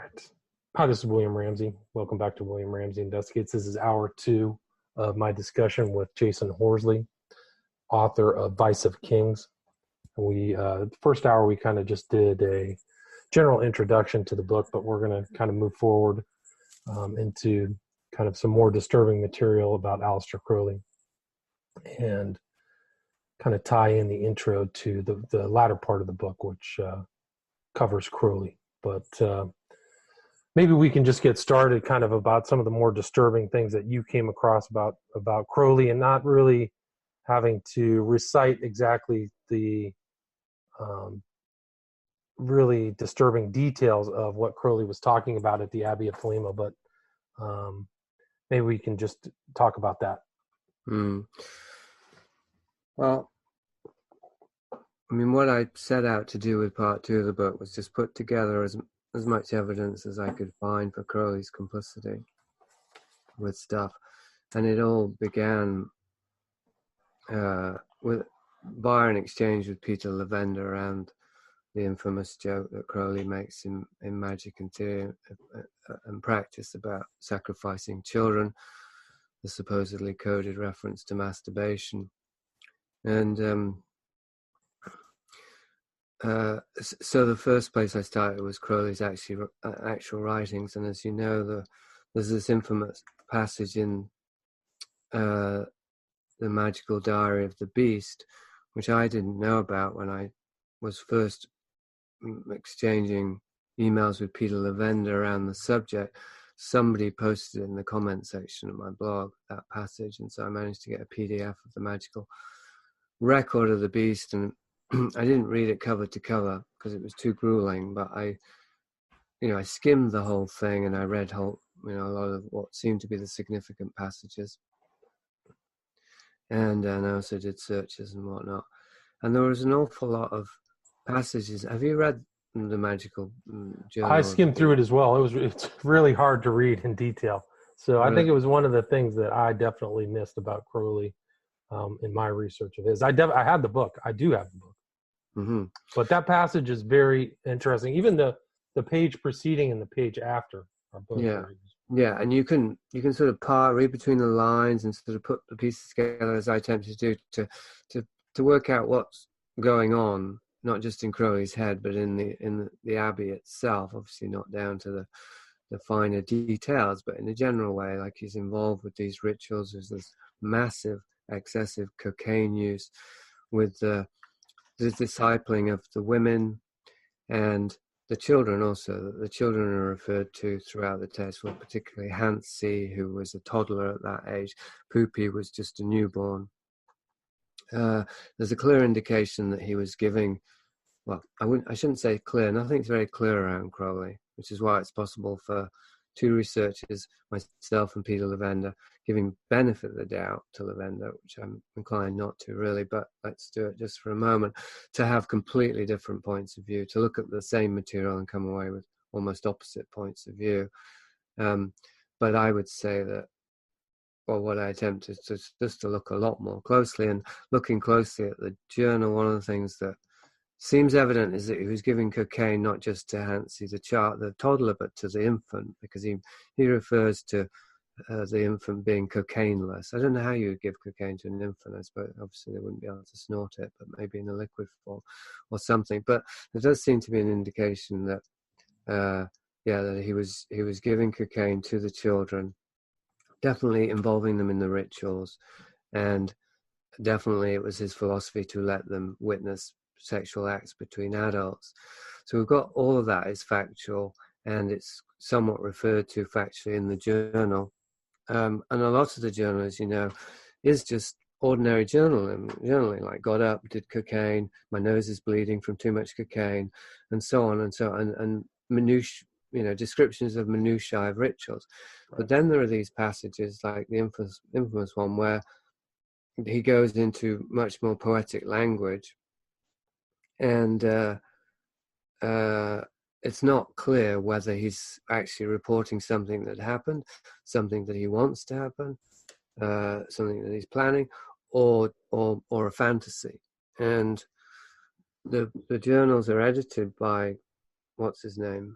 right. Hi, this is William Ramsey. Welcome back to William Ramsey Investigates. This is hour 2 of my discussion with Jasun Horsley, author of Vice of Kings. The first hour, we kind of just did a general introduction to the book, but we're going to kind of move forward into kind of some more disturbing material about Aleister Crowley and kind of tie in the intro to the latter part of the book, which covers Crowley. But maybe we can just get started kind of about some of the more disturbing things that you came across about Crowley, and not really having to recite exactly the really disturbing details of what Crowley was talking about at the Abbey of Thelema, but maybe we can just talk about that. Well, I mean, what I set out to do with part 2 of the book was just put together as much evidence as I could find for Crowley's complicity with stuff. And it all began by an exchange with Peter Lavender around the infamous joke that Crowley makes in Magic and Theory and Practice about sacrificing children, the supposedly coded reference to masturbation. And so the first place I started was Crowley's actual writings. And as you know, there's this infamous passage in the Magical Diary of the Beast, which I didn't know about when I was first exchanging emails with Peter Lavender around the subject. Somebody posted it in the comment section of my blog, that passage, and so I managed to get a PDF of the Magical Record of the Beast, and I didn't read it cover to cover because it was too grueling, but I skimmed the whole thing and I read a lot of what seemed to be the significant passages, and I also did searches and whatnot. And there was an awful lot of passages. Have you read the Magical Journal? I skimmed through it as well. It's really hard to read in detail. So really? I think it was one of the things that I definitely missed about Crowley in my research of his. I had the book. I do have the book. Mm-hmm. But that passage is very interesting. Even the page preceding and the page after are both very. Yeah, and you can sort of read between the lines and sort of put the pieces together, as I attempted to do, to work out what's going on, not just in Crowley's head, but in the Abbey itself. Obviously, not down to the finer details, but in a general way, like he's involved with these rituals. There's this massive, excessive cocaine use with the discipling of the women and the children also. The children are referred to throughout the text, well, particularly Ramsey, who was a toddler at that age. Poopy was just a newborn. There's a clear indication that he was giving, well, I shouldn't say clear, nothing's very clear around Crowley, which is why it's possible for two researchers, myself and Peter Lavender, giving benefit of the doubt to Lavender, which I'm inclined not to really, but let's do it just for a moment, to have completely different points of view, to look at the same material and come away with almost opposite points of view. But I would say that, well, what I attempt is just to look a lot more closely, and looking closely at the journal, one of the things that seems evident is that he was giving cocaine not just to Ramsey, the toddler, but to the infant, because he refers to the infant being cocaineless. I don't know how you would give cocaine to an infant. I suppose obviously they wouldn't be able to snort it, but maybe in a liquid form or something. But there does seem to be an indication that that he was giving cocaine to the children, definitely involving them in the rituals, and definitely it was his philosophy to let them witness sexual acts between adults. So we've got all of that is factual, and it's somewhat referred to factually in the journal. And a lot of the journal, as you know, is just ordinary journaling, like got up, did cocaine, my nose is bleeding from too much cocaine, and so on and so on, and minutiae, descriptions of minutiae of rituals. But then there are these passages like the infamous one where he goes into much more poetic language, and it's not clear whether he's actually reporting something that happened, something that he wants to happen, something that he's planning, or a fantasy. And the journals are edited by, what's his name,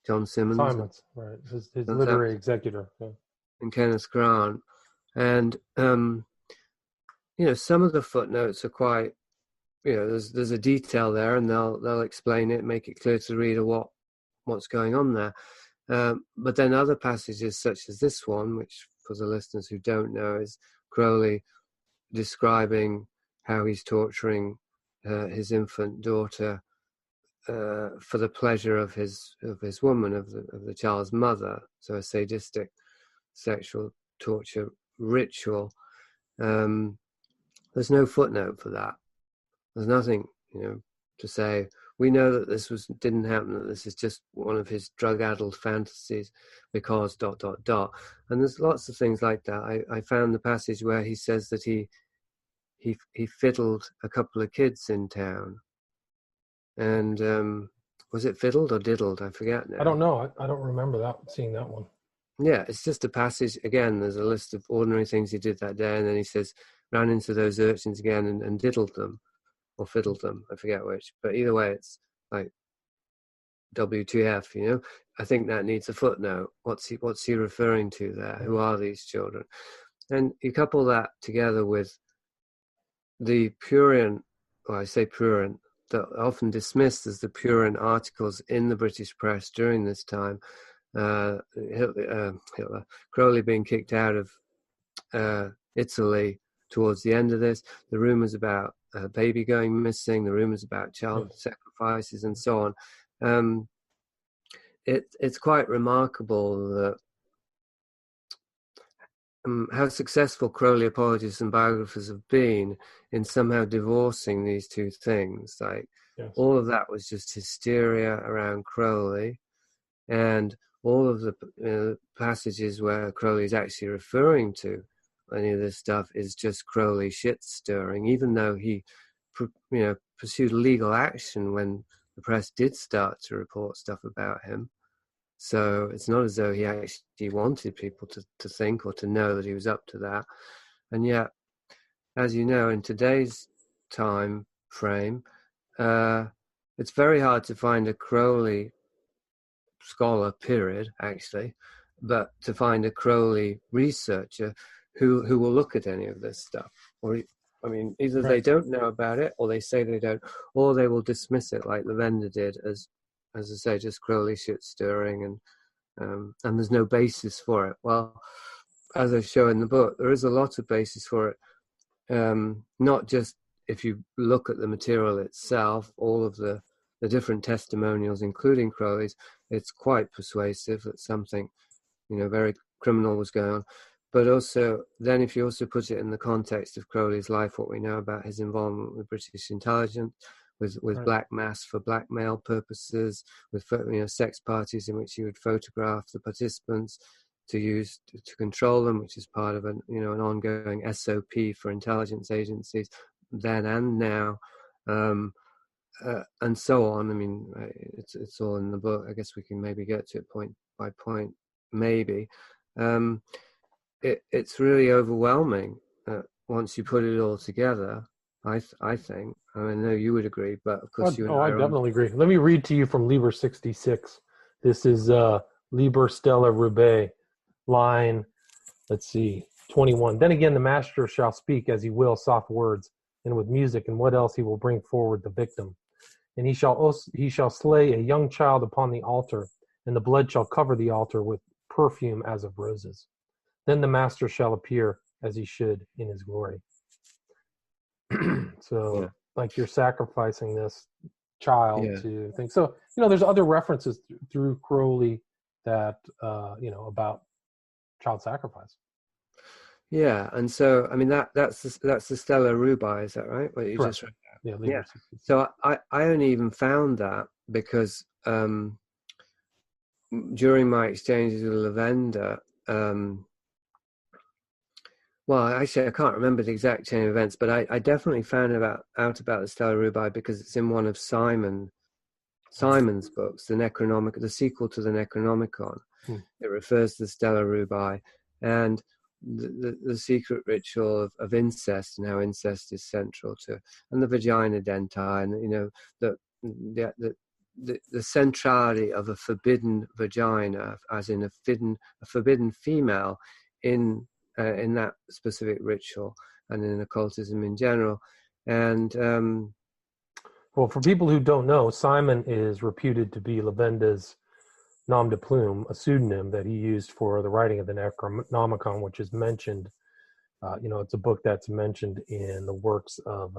John Simmons Simons, right? His John literary Simmons executor. Yeah. and Kenneth Grant. And some of the footnotes are quite, there's a detail there, and they'll explain it, make it clear to the reader what's going on there. But then other passages, such as this one, which for the listeners who don't know is Crowley describing how he's torturing his infant daughter for the pleasure of his woman, of the child's mother. So a sadistic sexual torture ritual. There's no footnote for that. There's nothing, to say we know that this didn't happen, that this is just one of his drug-addled fantasies because ... And there's lots of things like that. I found the passage where he says that he fiddled a couple of kids in town, and was it fiddled or diddled? I forget now. I don't know. I don't remember seeing that one. Yeah, it's just a passage. Again, there's a list of ordinary things he did that day, and then he says, ran into those urchins again and diddled them, or fiddled them. I forget which. But either way, it's like WTF, I think that needs a footnote. What's he referring to there? Who are these children? And you couple that together with the Purian, I say Purian, that are often dismissed as the Purian articles in the British press during this time. Hitler, Crowley being kicked out of Italy towards the end of this, the rumors about a baby going missing, the rumors about child sacrifices, and so on. It's quite remarkable that how successful Crowley apologists and biographers have been in somehow divorcing these two things. Like all of that was just hysteria around Crowley, and all of the passages where Crowley is actually referring to any of this stuff is just Crowley shit stirring, even though he pursued legal action when the press did start to report stuff about him. So it's not as though he actually wanted people to think or to know that he was up to that. And yet, as you know, in today's time frame, it's very hard to find a Crowley scholar, period, actually, but to find a Crowley researcher who will look at any of this stuff. Or, I mean, either they don't know about it, or they say they don't, or they will dismiss it like Lavender did as I say, just Crowley shit stirring, and there's no basis for it. Well, as I show in the book, there is a lot of basis for it. Not just if you look at the material itself, all of the different testimonials, including Crowley's, it's quite persuasive that something, very criminal was going on. But also, then if you also put it in the context of Crowley's life, what we know about his involvement with British intelligence, with black mass for blackmail purposes, with sex parties in which he would photograph the participants to control them, which is part of an ongoing SOP for intelligence agencies then and now, and so on. I mean, it's all in the book. I guess we can maybe get to it point by point, maybe. It's really overwhelming once you put it all together. I think. I know you would agree, but of course I definitely agree. Let me read to you from Liber 66. This is Liber Stella Rubae, line, 21. Then again, the master shall speak as he will soft words, and with music, and what else he will bring forward the victim. And he shall slay a young child upon the altar, and the blood shall cover the altar with perfume as of roses. Then the master shall appear as he should in his glory. So, like, you're sacrificing this child to think. So, there's other references through Crowley that, about child sacrifice. Yeah, and so I mean that's the Stella Rubae, is that right? What you Correct. Just read? Yeah. So I only even found that because during my exchanges with Lavender, well, actually I can't remember the exact chain of events, but I definitely found out about the Stella Rubae because it's in one of Simon's books, the sequel to the Necronomicon. It refers to the Stella Rubae and the secret ritual of incest, and how incest is central to, and the vagina denti, and the centrality of a forbidden vagina, as in a forbidden female, in that specific ritual and in occultism in general. And well, for people who don't know, Simon is reputed to be Lavenda's nom de plume, a pseudonym that he used for the writing of the Necronomicon, which is mentioned. It's a book that's mentioned in the works of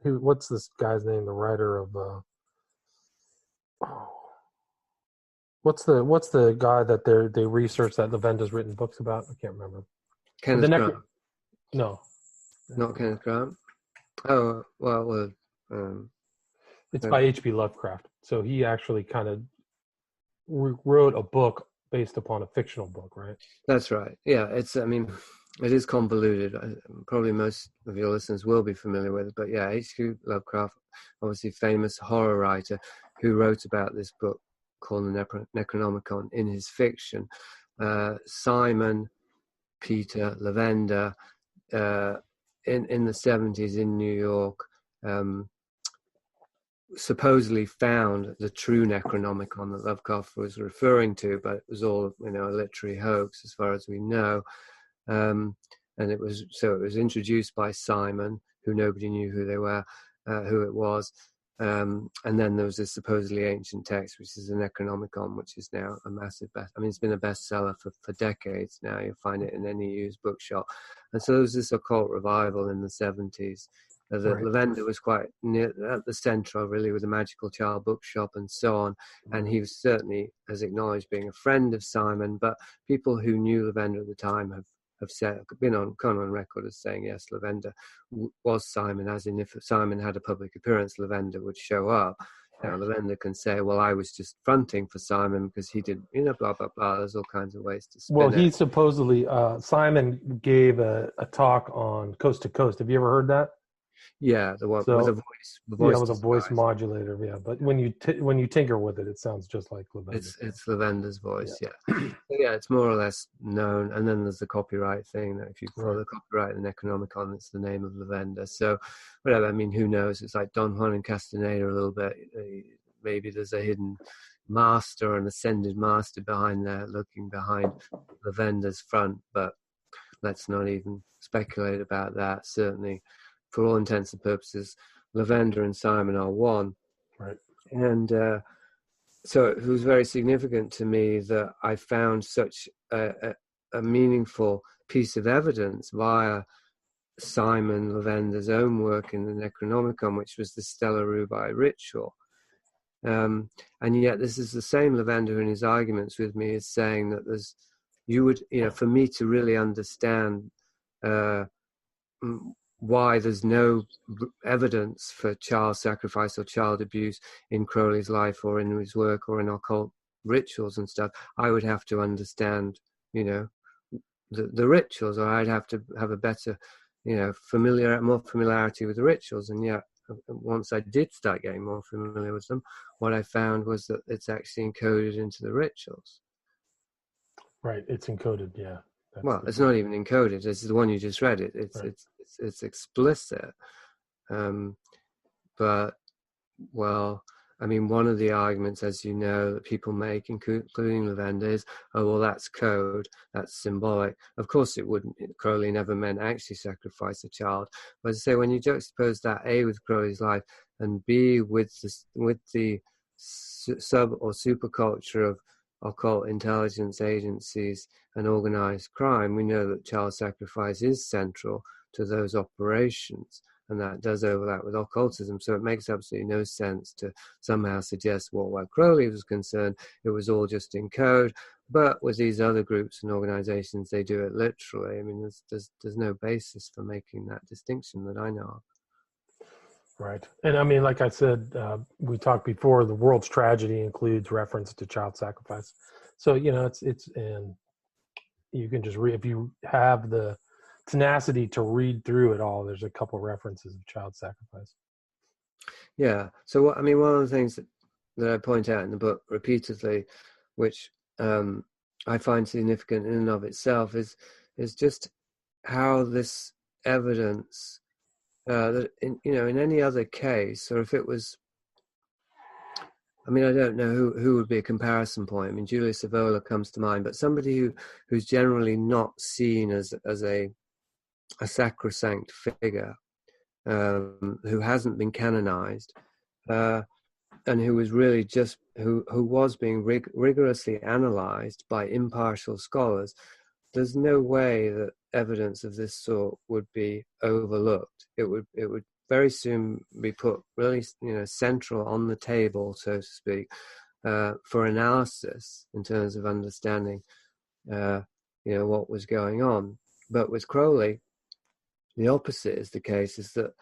what's this guy's name? The writer of what's the guy that they researched that Lavenda's written books about? I can't remember. Kenneth Grant. No, not Kenneth Grant. Oh well, it's by H.P. Lovecraft. So he actually kind of wrote a book based upon a fictional book, right? That's right. Yeah, it is convoluted. Probably most of your listeners will be familiar with it. But yeah, H.P. Lovecraft, obviously famous horror writer, who wrote about this book called the Necronomicon in his fiction. Simon Peter Lavender, in the 70s in New York, supposedly found the true Necronomicon that Lovecraft was referring to, but it was all a literary hoax as far as we know. And it was introduced by Simon, who nobody knew who it was. And then there was this supposedly ancient text, which is the Necronomicon, which is now a massive it's been a bestseller for decades now. You'll find it in any used bookshop. And so there was this occult revival in the 70s. That Lavender was quite near at the centre of, really, with the Magical Child bookshop and so on. And he was certainly, as acknowledged, being a friend of Simon. But people who knew Lavender at the time have been gone on record as saying, yes, Lavender was Simon, as in if Simon had a public appearance, Lavender would show up. Now, Lavender can say, well, I was just fronting for Simon because he did, blah, blah, blah. There's all kinds of ways to spin it. Well, he supposedly, Simon gave a talk on Coast to Coast. Have you ever heard that? Yeah, the one with a voice. With a voice modulator. Yeah, but when you tinker with it, it sounds just like Lavender. It's Lavender's voice. Yeah. Yeah, it's more or less known. And then there's the copyright thing that if you follow the copyright in Necronomicon, it's the name of Lavender. So whatever. Who knows? It's like Don Juan and Castaneda a little bit. Maybe there's a hidden master, an ascended master behind there, looking behind Lavender's front. But let's not even speculate about that. Certainly, for all intents and purposes, Lavender and Simon are one. Right. And so it was very significant to me that I found such a meaningful piece of evidence via Simon Lavender's own work in the Necronomicon, which was the Stella Rubae ritual. And yet this is the same Lavender in his arguments with me is saying that for me to really understand why there's no evidence for child sacrifice or child abuse in Crowley's life or in his work or in occult rituals and stuff, I would have to understand, the rituals, or I'd have to have a better, more familiarity with the rituals. And yet, once I did start getting more familiar with them, what I found was that it's actually encoded into the rituals. Right, it's encoded, yeah. It's not even encoded. It's the one you just read. It's explicit. But one of the arguments, as you know, that people make, including Lavender, is, oh, well, that's code, that's symbolic. Of course it wouldn't. Crowley never meant actually sacrifice a child. But as I say, when you juxtapose that, A, with Crowley's life, and B, with the sub or superculture of occult intelligence agencies and organized crime, we know that child sacrifice is central to those operations, and that does overlap with occultism. So it makes absolutely no sense to somehow suggest, well, where Crowley was concerned, it was all just in code, but with these other groups and organizations, they do it literally. There's no basis for making that distinction that I know of. Right. And like I said, we talked before, the world's tragedy includes reference to child sacrifice. So, it's and you can just read, if you have the tenacity to read through it all, there's a couple references of child sacrifice. Yeah. So, one of the things that I point out in the book repeatedly, which I find significant in and of itself, is just how this evidence, that in any other case, or if it was I mean, I don't know who would be a comparison point. I mean, Julius Evola comes to mind, but somebody who's generally not seen as a sacrosanct figure, who hasn't been canonized, and who was really just who was being rigorously analyzed by impartial scholars. There's no way that evidence of this sort would be overlooked. It would very soon be put really, central on the table, so to speak, for analysis in terms of understanding, what was going on. But with Crowley, the opposite is the case. Is that,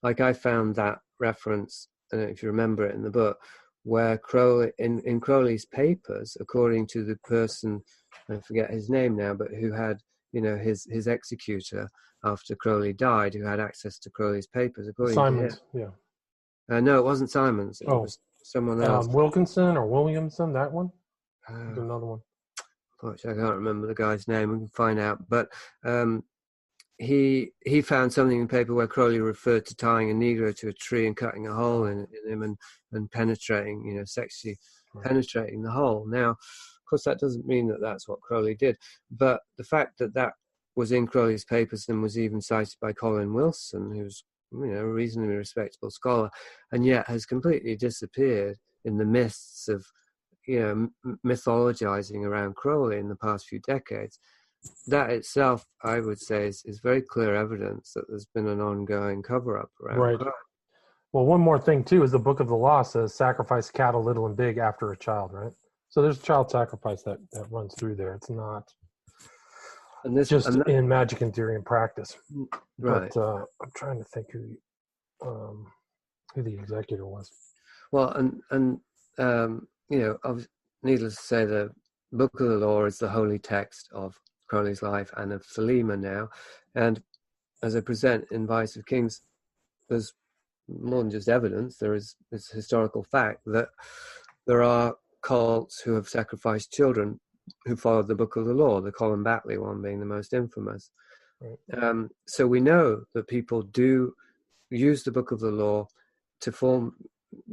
like, I found that reference, I don't know if you remember it in the book, where Crowley, in Crowley's papers, according to the person, I forget his name now, but who had, his executor after Crowley died, who had access to Crowley's papers, according Simons, to him. yeah. No, it wasn't Simons. It was someone else. Wilkinson or Williamson, that one? There's another one. Unfortunately, I can't remember the guy's name. We can find out. But he found something in the paper where Crowley referred to tying a Negro to a tree and cutting a hole in him and penetrating, sexually penetrating the hole. Now, of course, that doesn't mean that that's what Crowley did. But the fact that was in Crowley's papers and was even cited by Colin Wilson, who's, a reasonably respectable scholar, and yet has completely disappeared in the mists of, mythologizing around Crowley in the past few decades. That itself, I would say, is very clear evidence that there's been an ongoing cover-up around. Right. Crowley. Well, one more thing, too, is the Book of the Law says sacrifice cattle little and big after a child, right? So there's child sacrifice that runs through there. It's not in magic and theory and practice. Right. But I'm trying to think who the executor was. Well, and needless to say, the Book of the Law is the holy text of Crowley's life and of Thelema now. And as I present in Vice of Kings, there's more than just evidence. It's historical fact that there are cults who have sacrificed children who followed the Book of the Law, the Colin Batley one being the most infamous. Right. So we know that people do use the Book of the Law to form,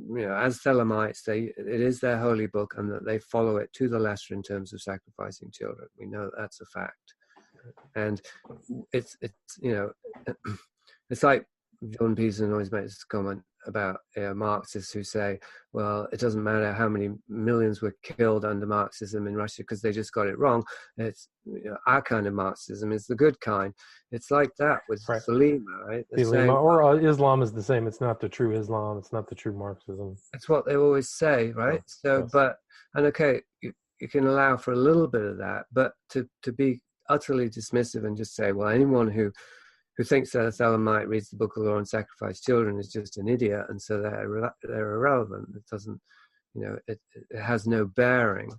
as Thelemites, it is their holy book, and that they follow it to the letter in terms of sacrificing children. We know that's a fact. And it's like John Peterson always makes this comment about Marxists who say, well, it doesn't matter how many millions were killed under Marxism in Russia because they just got it wrong. It's our kind of Marxism is the good kind. It's like that with Thelema, right? Or Islam is the same. It's not the true Islam. It's not the true Marxism. That's what they always say, right? So, yes. You can allow for a little bit of that, but to be utterly dismissive and just say, well, anyone who thinks that a Thelemite reads the Book of the Law and sacrifice children is just an idiot, and so they're irrelevant. It doesn't, it has no bearing.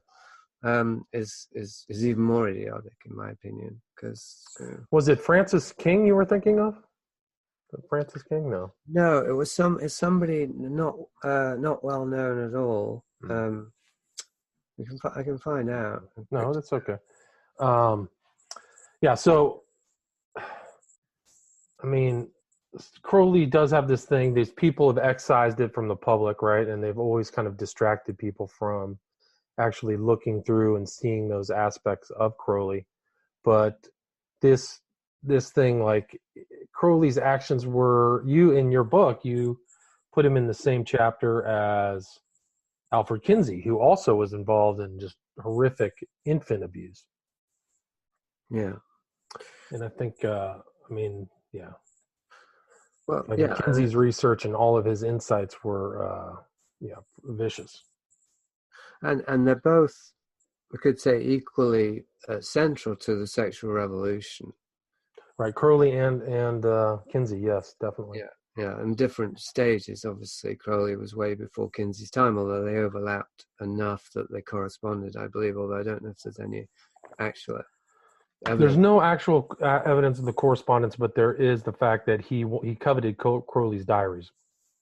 Is even more idiotic in my opinion. Because was it Francis King you were thinking of? Francis King? No, it was somebody not well known at all. I can find out. No, that's okay. Yeah. So. I mean, Crowley does have this thing. These people have excised it from the public, right? And they've always kind of distracted people from actually looking through and seeing those aspects of Crowley. But this thing, like Crowley's actions were, in your book, you put him in the same chapter as Alfred Kinsey, who also was involved in just horrific infant abuse. Yeah. And I think, yeah. Well, Kinsey's research and all of his insights were, vicious. And they're both, we could say, equally central to the sexual revolution. Right, Crowley and Kinsey, yes, definitely. Yeah, in different stages. Obviously, Crowley was way before Kinsey's time, although they overlapped enough that they corresponded, I believe, although I don't know if there's any actual evidence. There's no actual evidence of the correspondence, but there is the fact that he coveted Crowley's diaries.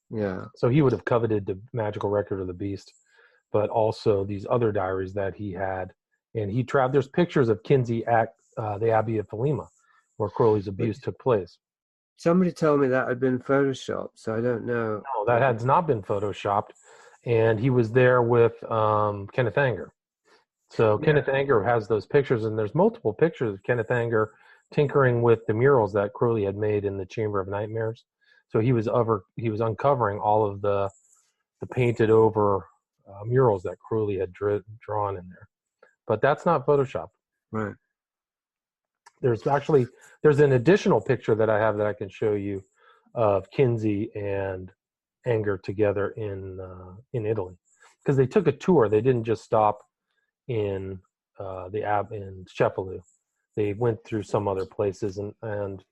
Yeah. So he would have coveted the magical record of the beast, but also these other diaries that he had. And there's pictures of Kinsey at the Abbey of Thelema, where Crowley's abuse took place. Somebody told me that had been photoshopped, so I don't know. No, that has not been photoshopped. and he was there with Kenneth Anger. So Yeah. Kenneth Anger has those pictures, and there's multiple pictures of Kenneth Anger tinkering with the murals that Crowley had made in the Chamber of Nightmares. So he was uncovering all of the painted over murals that Crowley had drawn in there. But that's not Photoshop. Right. There's an additional picture that I have that I can show you of Kinsey and Anger together in Italy, because they took a tour. They didn't just stop in in Cefalù. They went through some other places, and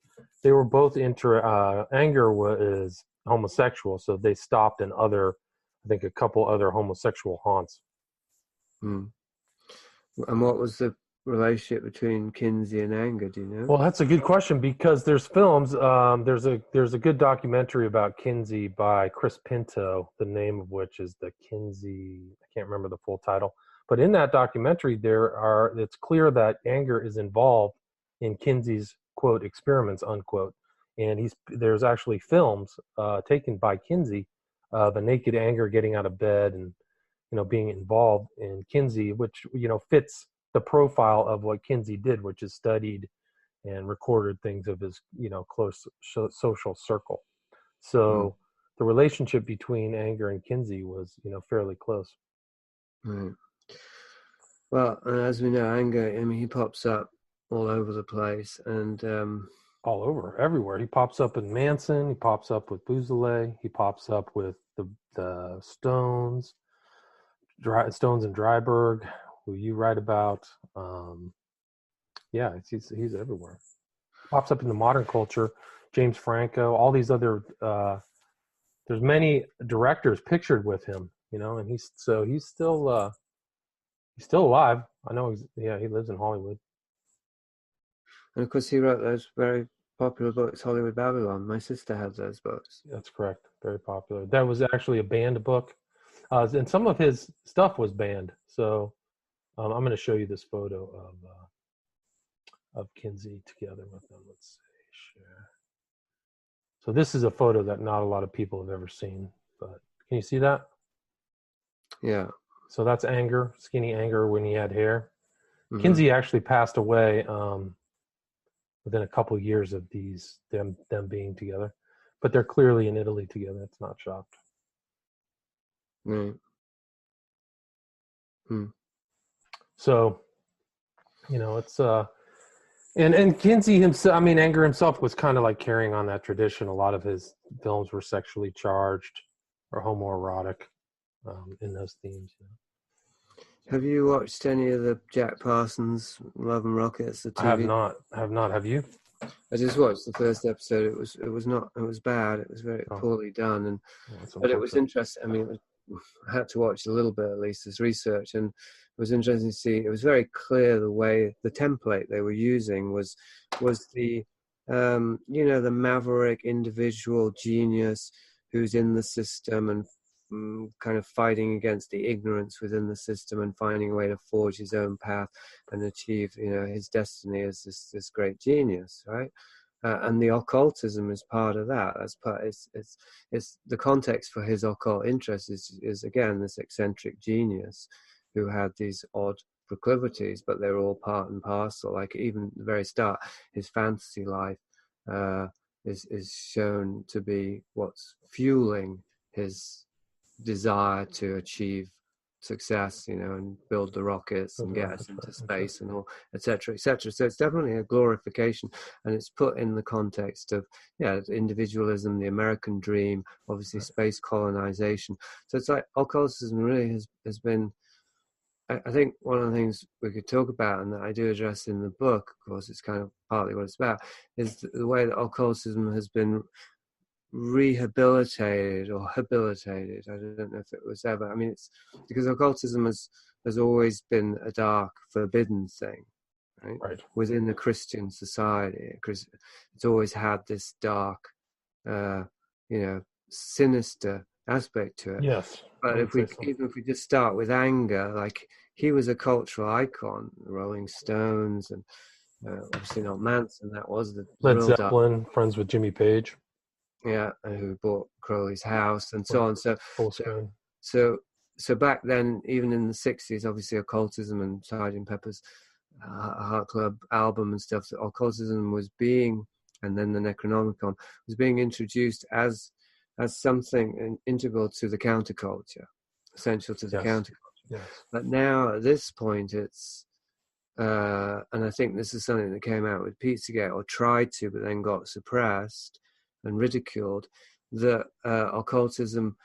they were both Anger was homosexual, so they stopped in I think a couple other homosexual haunts. Mm. And what was the relationship between Kinsey and Anger? Do you know? Well, that's a good question, because there's films. There's a good documentary about Kinsey by Chris Pinto, the name of which is the Kinsey. I can't remember the full title, but in that documentary, it's clear that Anger is involved in Kinsey's quote experiments unquote, and there's actually films taken by Kinsey of a naked Anger getting out of bed and being involved in Kinsey, which fits the profile of what Kinsey did, which is studied and recorded things of his close social circle. So the relationship between Anger and Kinsey was fairly close. Right. Well, as we know, Anger, I mean, he pops up all over the place, and all over, everywhere. He pops up in Manson. He pops up with Bouzoulet. He pops up with the Stones and Dryburgh, who you write about. Yeah, he's everywhere. Pops up in the modern culture. James Franco, all these other. There's many directors pictured with him, and he's still alive. I know he lives in Hollywood. And of course, he wrote those very popular books, Hollywood Babylon. My sister had those books. That's correct. Very popular. That was actually a banned book, and some of his stuff was banned. So I'm going to show you this photo of Kinsey together with them. Let's see, share. So this is a photo that not a lot of people have ever seen, but can you see that? Yeah. So that's Anger, skinny Anger when he had hair. Mm-hmm. Kinsey actually passed away within a couple of years of them being together, but they're clearly in Italy together. It's not shocked. Right. So, it's and Kinsey himself. I mean, Anger himself was kind of like carrying on that tradition. A lot of his films were sexually charged or homoerotic in those themes. Have you watched any of the Jack Parsons Love and Rockets? The TV? I have not. Have you? I just watched the first episode. It was bad. It was very poorly done, and but it was interesting. I mean, I had to watch a little bit at least as research, and it was interesting to see. It was very clear the template they were using was the the maverick individual genius who's in the system and kind of fighting against the ignorance within the system and finding a way to forge his own path and achieve his destiny as this great genius, right? And the occultism is part of that. As part, it's the context for his occult interest is again this eccentric genius who had these odd proclivities, but they're all part and parcel. Like even at the very start, his fantasy life is shown to be what's fueling his desire to achieve success, and build the rockets and get us into space and all, etc., etc. So it's definitely a glorification, and it's put in the context of individualism, the American dream, obviously space colonization. So it's like occultism really has been. I think one of the things we could talk about, and that I do address in the book, of course, it's kind of partly what it's about, is the way that occultism has been rehabilitated or habilitated. I don't know if it was ever. I mean, it's because occultism has always been a dark, forbidden thing, right? Within the Christian society. It's always had this dark, sinister aspect to it. Yes. But even if we just start with Anger, like he was a cultural icon, the Rolling Stones, and obviously not Manson. That was the Led Zeppelin, friends with Jimmy Page. Yeah, who bought Crowley's house and so on. So so back then, even in the 60s, obviously occultism and Sgt. Pepper's Heart Club album and stuff, so occultism was being, and then the Necronomicon was being introduced as something integral to the counterculture, essential to the counterculture. Yes. But now at this point, it's and I think this is something that came out with Pizzagate, or tried to, but then got suppressed and ridiculed, that occultism,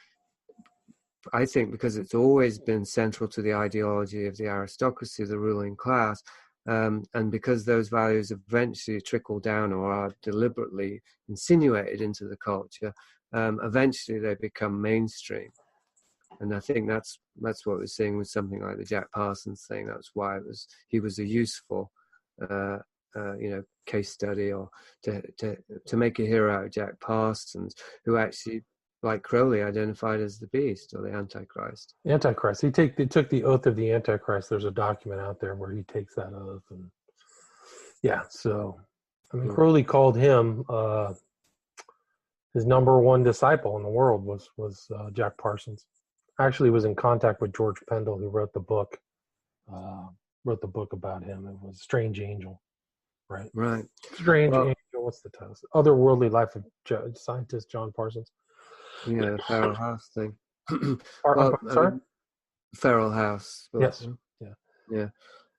I think, because it's always been central to the ideology of the aristocracy, the ruling class, and because those values eventually trickle down or are deliberately insinuated into the culture, eventually they become mainstream. And I think that's what we're seeing with something like the Jack Parsons thing. That's why he was a useful case study, or to make a hero out of Jack Parsons, who actually, like Crowley, identified as the beast or the Antichrist. Antichrist. He took the oath of the Antichrist. There's a document out there where he takes that oath, and so I mean, Crowley called him his number one disciple in the world was Jack Parsons. I actually was in contact with George Pendle, who wrote the book about him. It was Strange Angel, right? Right. Strange Angel. What's the title? Otherworldly Life of Scientist John Parsons. Yeah, the Feral House thing. Sorry? Feral House. Yes. Yeah.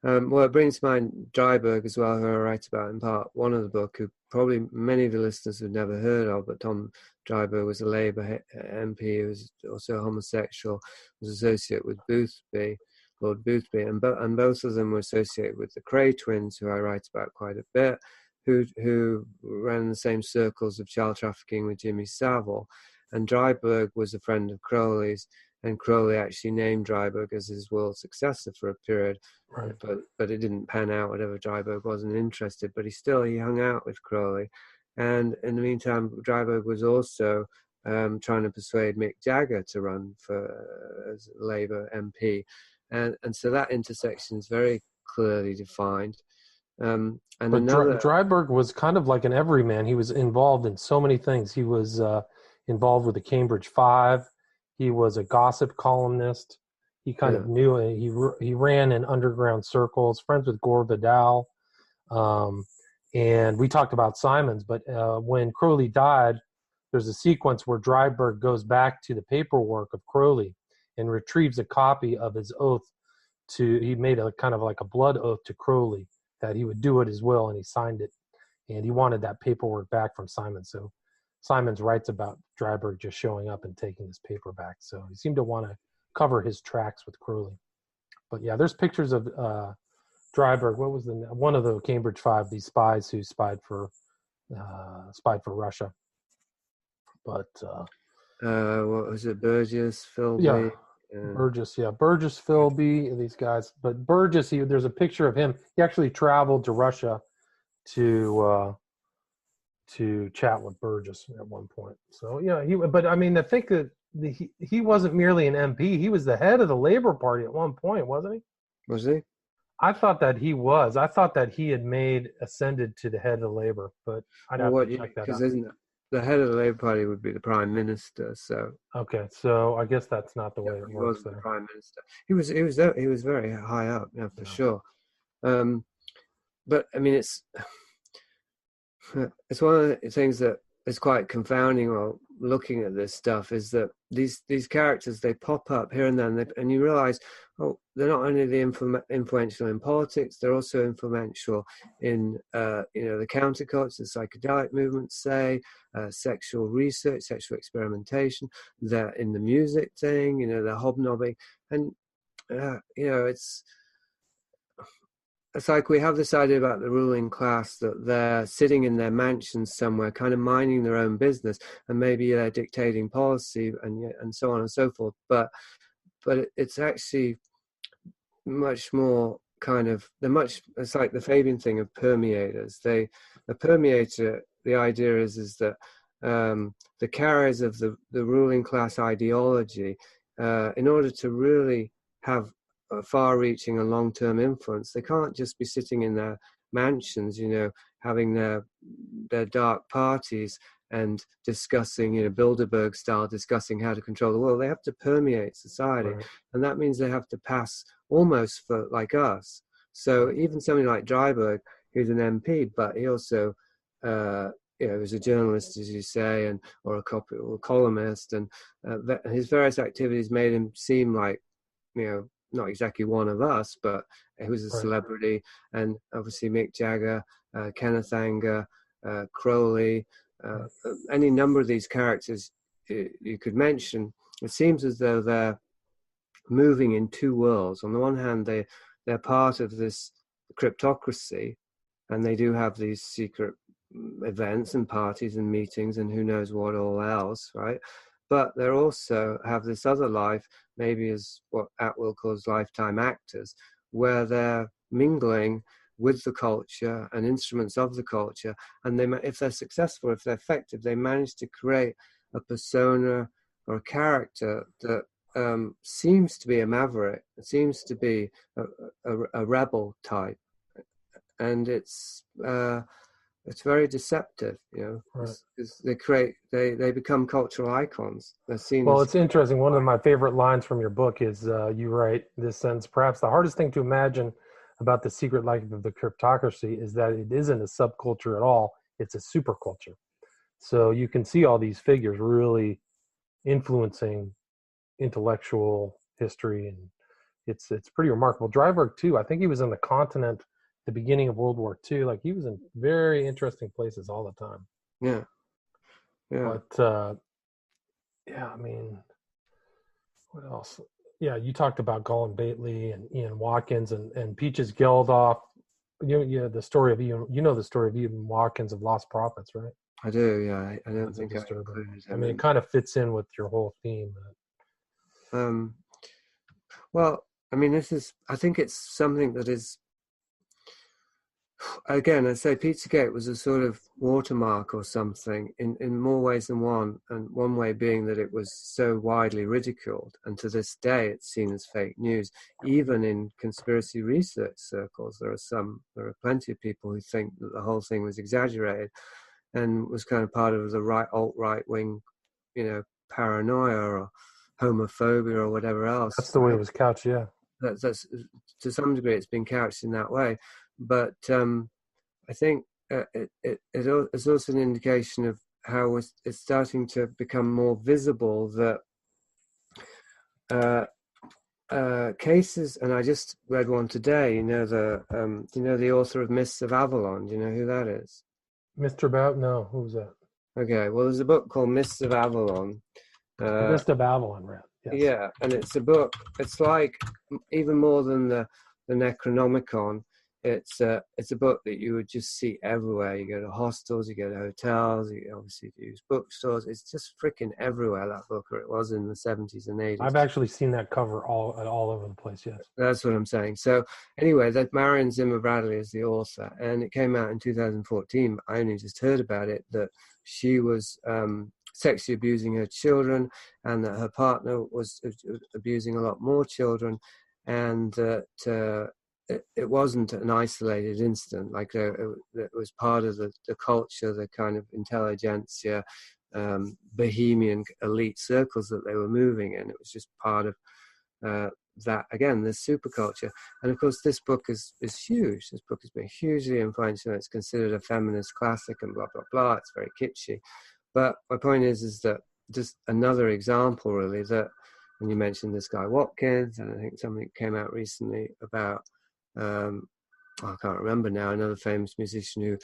Well, it brings to mind Dryburgh as well, who I write about in part one of the book, who probably many of the listeners have never heard of, but Tom Dryburgh was a Labour MP, who was also homosexual, was associated with Lord Boothby, and both of them were associated with the Cray twins, who I write about quite a bit, who ran in the same circles of child trafficking with Jimmy Savile. And Dryburgh was a friend of Crowley's, and Crowley actually named Dryburgh as his world successor for a period, right. But it didn't pan out. Whatever, Dryburgh wasn't interested, but he hung out with Crowley. And in the meantime, Dryburgh was also trying to persuade Mick Jagger to run as Labour MP, and so that intersection is very clearly defined. And but Dryburgh was kind of like an everyman. He was involved in so many things. He was involved with the Cambridge Five. He was a gossip columnist. He kind of knew it. He ran in underground circles, friends with Gore Vidal. And we talked about Simons, but when Crowley died, there's a sequence where Dryburgh goes back to the paperwork of Crowley and retrieves a copy of his oath. He made a kind of like a blood oath to Crowley that he would do it as well, and he signed it. And he wanted that paperwork back from Simons. So Simons writes about Dryburgh just showing up and taking his paper back. So he seemed to want to cover his tracks with Crowley. But yeah, there's pictures of Dryburgh. What was one of the Cambridge Five? These spies who spied for Russia. But what was it? Burgess, Philby. Yeah, Burgess. Yeah, Burgess, Philby. These guys. But Burgess, there's a picture of him. He actually traveled to Russia to chat with Burgess at one point. So yeah, But I mean, I think that he wasn't merely an MP. He was the head of the Labour Party at one point, wasn't he? Was he? I thought that he was. I thought that he had ascended to the head of Labour, but I'd have to check that out. Because isn't the head of the Labour Party would be the Prime Minister? So okay, so I guess that's not the way it works. He was the Prime Minister. He was very high up, for sure. But I mean, it's one of the things that is quite confounding while looking at this stuff, is that these characters, they pop up here and then, and you realize, they're not only influential in politics, they're also influential in the counterculture, the psychedelic movement, say, sexual research, sexual experimentation. They're in the music thing, they're hobnobbing, and it's like we have this idea about the ruling class, that they're sitting in their mansions somewhere, kind of minding their own business, and maybe they're dictating policy and so on and so forth. But it's actually much more it's like the Fabian thing of permeators. A permeator, the idea is that the carriers of the ruling class ideology, in order to really have a far-reaching and long-term influence, they can't just be sitting in their mansions, having their dark parties and discussing, Bilderberg style, discussing how to control the world. They have to permeate society, Right. and that means they have to pass almost for like us. So even somebody like Dryburgh, who's an MP, but he also, was a journalist, as you say, or a columnist, and his various activities made him seem like, not exactly one of us, but he was a Right. celebrity. And obviously Mick Jagger, Kenneth Anger, Crowley, any number of these characters you could mention. It seems as though they're moving in two worlds. On the one hand, they're part of this cryptocracy, and they do have these secret events and parties and meetings and who knows what all else, right? But they also have this other life, maybe as what Atwill calls lifetime actors, where they're mingling with the culture and instruments of the culture. And if they're successful, if they're effective, they manage to create a persona or a character that seems to be a maverick, it seems to be a rebel type. And it's very deceptive, Right. because they become cultural icons. They're seen Well, as. it's interesting. One of my favorite lines from your book is you write this sentence: perhaps the hardest thing to imagine about the secret life of the cryptocracy is that it isn't a subculture at all, it's a superculture. So you can see all these figures really influencing intellectual history, and it's pretty remarkable. Dryburgh too, I think he was on the continent at the beginning of World War II. Like, he was in very interesting places all the time. Yeah. But yeah, I mean, what else? Yeah, you talked about Colin Bately and Ian Watkins and Peaches Geldof. The story of Ian. You know the story of Ian Watkins of Lost Prophets, right? I do. Yeah, I don't That's think I disturbing. included him. I mean, it kind of fits in with your whole theme. Well, I mean, I think it's something that is, again, I'd say Pizzagate was a sort of watermark or something in more ways than one, and one way being that it was so widely ridiculed, and to this day it's seen as fake news. Even in conspiracy research circles, there are plenty of people who think that the whole thing was exaggerated and was kind of part of the alt-right wing, paranoia or homophobia or whatever else. That's the way it was couched, yeah. That's to some degree it's been couched in that way, but I think it's also an indication of how it's starting to become more visible that cases, and I just read one today. The author of Mists of Avalon. Do you know who that is? Mr. Bab? No, who was that? Okay, well, there's a book called Mists of Avalon. Mr. Babylon, right? Yes. Yeah, and it's a book. It's like even more than the Necronomicon. It's a book that you would just see everywhere. You go to hostels, you go to hotels, you obviously use bookstores. It's just freaking everywhere, that book, or it was in the 70s and 80s. I've actually seen that cover all over the place, yes. That's what I'm saying. So anyway, that Marion Zimmer Bradley is the author, and it came out in 2014. I only just heard about it, that she was sexually abusing her children, and that her partner was abusing a lot more children, and that it wasn't an isolated incident. Like it was part of the culture, the kind of intelligentsia, bohemian elite circles that they were moving in. It was just part of that, again, this superculture. And of course, this book is huge. This book has been hugely influential. It's considered a feminist classic and blah, blah, blah. It's very kitschy. But my point is that just another example, really, that, and you mentioned this guy Watkins, and I think something came out recently about, I can't remember now, another famous musician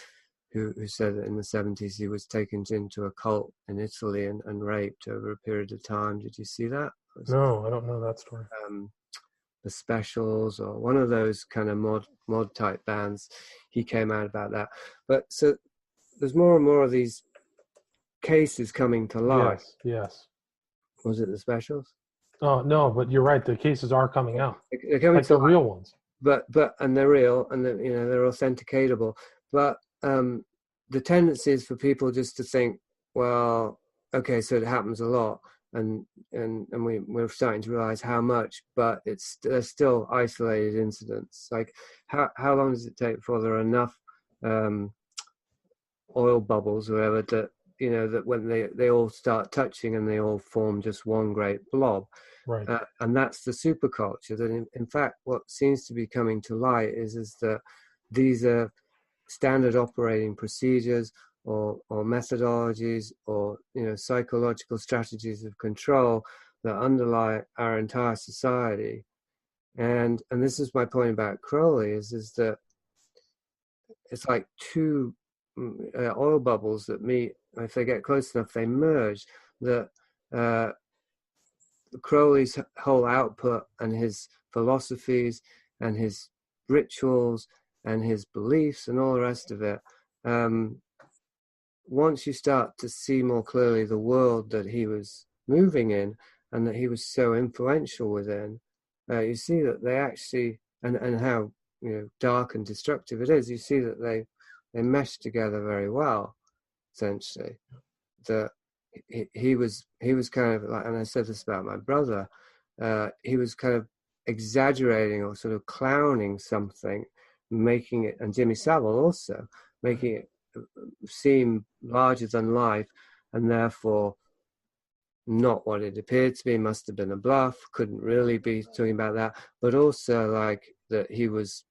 who said that in the 70s he was taken into a cult in Italy and raped over a period of time. Did you see that? No, I don't know that story. The Specials, or one of those kind of mod type bands, he came out about that. But so there's more and more of these cases coming to light. Yes. Was it the Specials? Oh no, but you're right. The cases are coming out. They're coming like the real ones. But and they're real, and they're authenticatable. But the tendency is for people just to think, well, okay, so it happens a lot, and we're starting to realize how much, but there's still isolated incidents. Like how long does it take before there are enough oil bubbles or whatever that when they all start touching and they all form just one great blob. Right. And that's the superculture. That in fact, what seems to be coming to light is that these are standard operating procedures or methodologies or psychological strategies of control that underlie our entire society. And this is my point about Crowley is that it's like two oil bubbles that meet. If they get close enough, they merge. That Crowley's whole output and his philosophies and his rituals and his beliefs and all the rest of it, once you start to see more clearly the world that he was moving in and that he was so influential within, you see that they actually, and how dark and destructive it is, you see that they mesh together very well, essentially. That he was kind of like, and I said this about my brother, he was kind of exaggerating or sort of clowning something, making it, and Jimmy Savile also, making it seem larger than life, and therefore not what it appeared to be. Must have been a bluff, couldn't really be talking about that, but also like that he was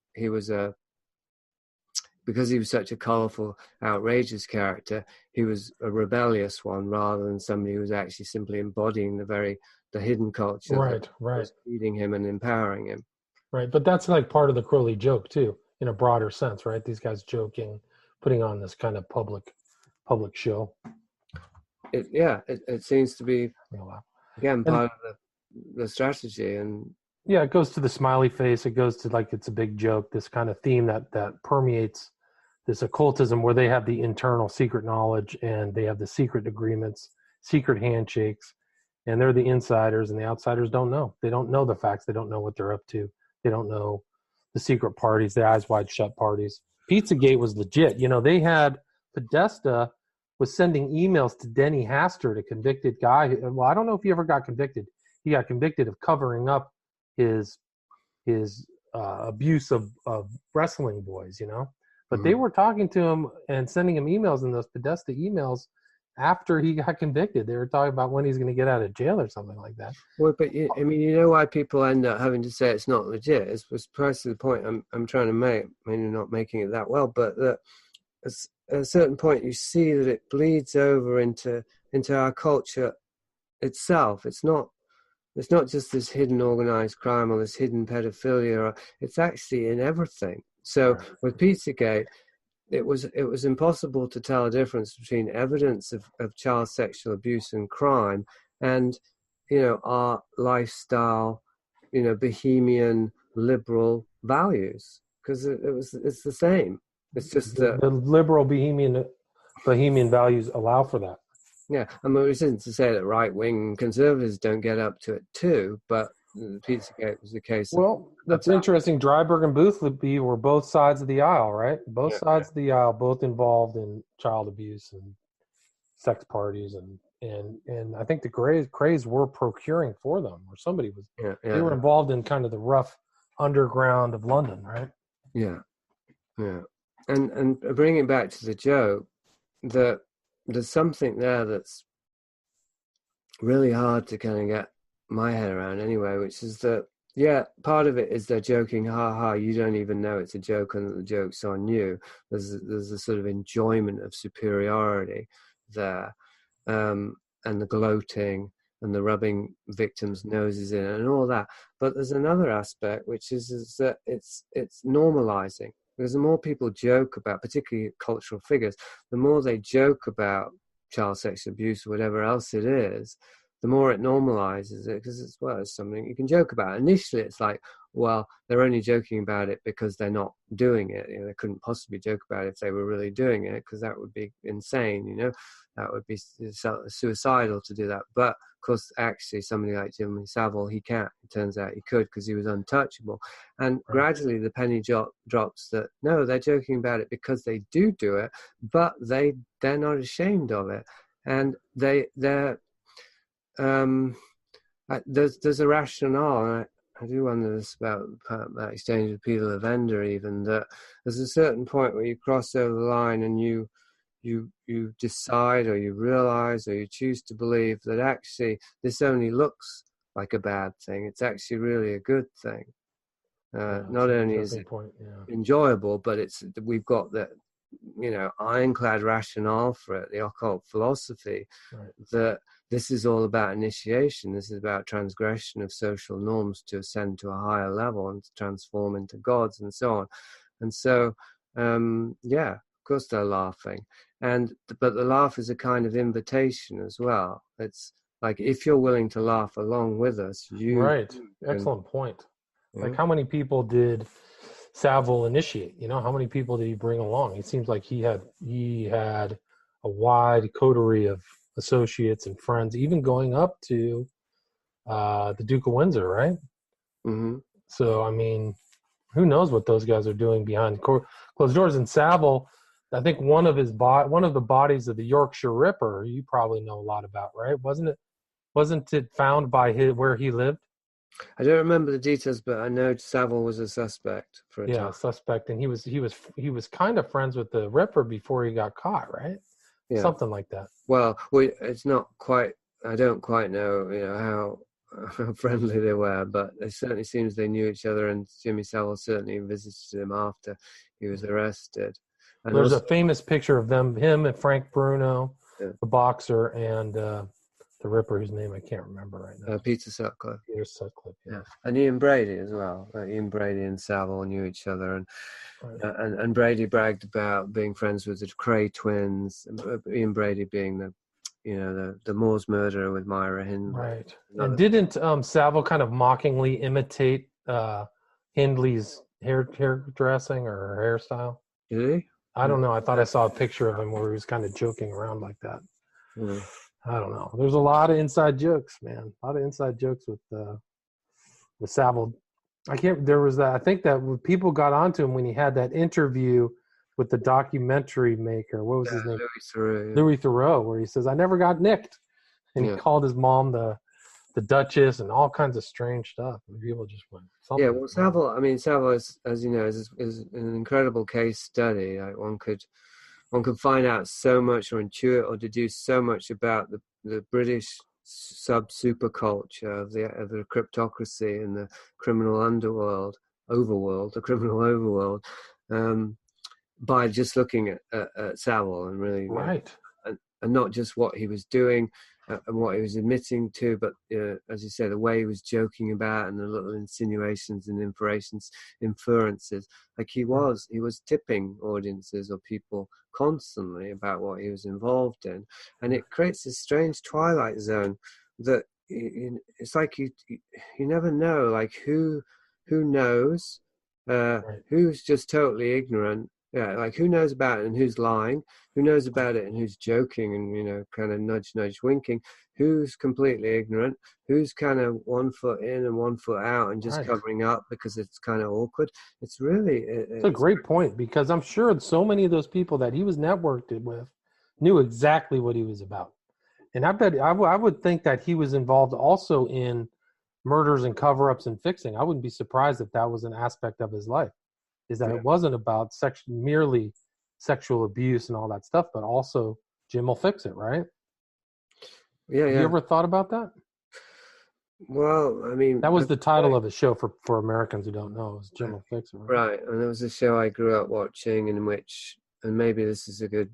because he was such a colorful, outrageous character, he was a rebellious one rather than somebody who was actually simply embodying the hidden culture that was feeding him and empowering him. Right, but that's like part of the Crowley joke too, in a broader sense, right? These guys joking, putting on this kind of public show. It seems to be, again, part of the strategy. And yeah, it goes to the smiley face. It goes to like it's a big joke, this kind of theme that permeates this occultism where they have the internal secret knowledge and they have the secret agreements, secret handshakes, and they're the insiders and the outsiders don't know. They don't know the facts. They don't know what they're up to. They don't know the secret parties, the eyes wide shut parties. Pizzagate was legit. They had Podesta was sending emails to Denny Haster, a convicted guy. Well, I don't know if he ever got convicted. He got convicted of covering up his abuse of wrestling boys, But they were talking to him and sending him emails, and those Podesta emails after he got convicted, they were talking about when he's going to get out of jail or something like that. Well, but I mean, why people end up having to say it's not legit? It's precisely the point I'm trying to make. Maybe not making it that well, but that at a certain point you see that it bleeds over into our culture itself. It's not just this hidden organized crime or this hidden pedophilia. It's actually in everything. So with Pizzagate, it was impossible to tell a difference between evidence of child sexual abuse and crime and our lifestyle, bohemian liberal values, because it's the same. It's just the liberal bohemian values allow for that. Yeah, I mean, it isn't to say that right-wing conservatives don't get up to it too, but Pizzagate was the case. Well, that's interesting. Dryburgh and Boothby were both sides of the aisle, right? Both sides of the aisle, both involved in child abuse and sex parties, and I think the Crays were procuring for them, or somebody was. They were involved in kind of the rough underground of London, right? Yeah. And bringing it back to the joke, that there's something there that's really hard to kind of get my head around anyway, which is that, part of it is they're joking, you don't even know it's a joke and that the joke's on you. There's a sort of enjoyment of superiority there, and the gloating and the rubbing victims' noses in and all that. But there's another aspect, which is that it's normalizing. Because the more people joke about, particularly cultural figures, the more they joke about child sexual abuse or whatever else it is, the more it normalizes it, because it's something you can joke about. Initially, it's like, well, they're only joking about it because they're not doing it. They couldn't possibly joke about it if they were really doing it, because that would be insane. That would be suicidal to do that. But of course, actually, somebody like Jimmy Savile, he can't. It turns out he could, because he was untouchable. And gradually, the penny drops that no, they're joking about it because they do it, but they're not ashamed of it, and they're there's a rationale. And I do wonder this about that exchange with Peter Lavender, even that there's a certain point where you cross over the line and you you decide or you realize or you choose to believe that actually this only looks like a bad thing. It's actually really a good thing. Not only is it enjoyable, but we've got that, ironclad rationale for it, the occult philosophy, that this is all about initiation. This is about transgression of social norms to ascend to a higher level and to transform into gods and so on. And so, of course they're laughing. But the laugh is a kind of invitation as well. It's like, if you're willing to laugh along with us, Excellent point. Like, how many people did Savile initiate? How many people did he bring along? It seems like he had a wide coterie of associates and friends, even going up to the Duke of Windsor, right? Mm-hmm. So, I mean, who knows what those guys are doing behind closed doors? And Savile, I think one of the bodies of the Yorkshire Ripper, you probably know a lot about, right? Wasn't it found by where he lived? I don't remember the details, but I know Savile was a suspect for a time. Yeah, suspect, and he was kind of friends with the Ripper before he got caught, right? Yeah. Something like that. Well, it's not quite. I don't quite know, how friendly they were, but it certainly seems they knew each other, and Jimmy Savile certainly visited him after he was arrested. And there's a famous picture of him and Frank Bruno, the boxer, and the Ripper, whose name I can't remember right now. Peter Sutcliffe. Peter Sutcliffe, yeah. And Ian Brady as well. Ian Brady and Savile knew each other, and Brady bragged about being friends with the Cray twins. Ian Brady being the Moors murderer with Myra Hindley. Right. And didn't Savile kind of mockingly imitate Hindley's hairdressing or her hairstyle? Did he? I don't know. I thought I saw a picture of him where he was kind of joking around like that. Mm. I don't know. There's a lot of inside jokes, man. A lot of inside jokes with Savile. I think that when people got onto him when he had that interview with the documentary maker. What was his name? Louis Theroux, where he says, "I never got nicked," and he called his mom the Duchess and all kinds of strange stuff. And people just went. Yeah, well, Savile is, as you know, is an incredible case study. Like one could find out so much or intuit or deduce so much about the British super culture of the cryptocracy and the criminal the criminal overworld, by just looking at Savile and really and not just what he was doing and what he was admitting to, but as you say, the way he was joking about and the little insinuations and inferences. Like he was tipping audiences or people constantly about what he was involved in, and it creates this strange twilight zone that it's like you never know, like who knows, who's just totally ignorant. Yeah, like who knows about it and who's lying, who knows about it and who's joking and, kind of nudge, winking, who's completely ignorant, who's kind of 1 foot in and 1 foot out and just covering up because it's kind of awkward. It's really... It's a great point, because I'm sure so many of those people that he was networked with knew exactly what he was about. And I bet I would think that he was involved also in murders and cover-ups and fixing. I wouldn't be surprised if that was an aspect of his life. Is that it wasn't about merely sexual abuse and all that stuff, but also Jim will fix it, right? Yeah, Have you ever thought about that? Well, I mean... That was the title of the show for Americans who don't know. It was Jim will fix it, right? Right, and there was a show I grew up watching in which, and maybe this is a good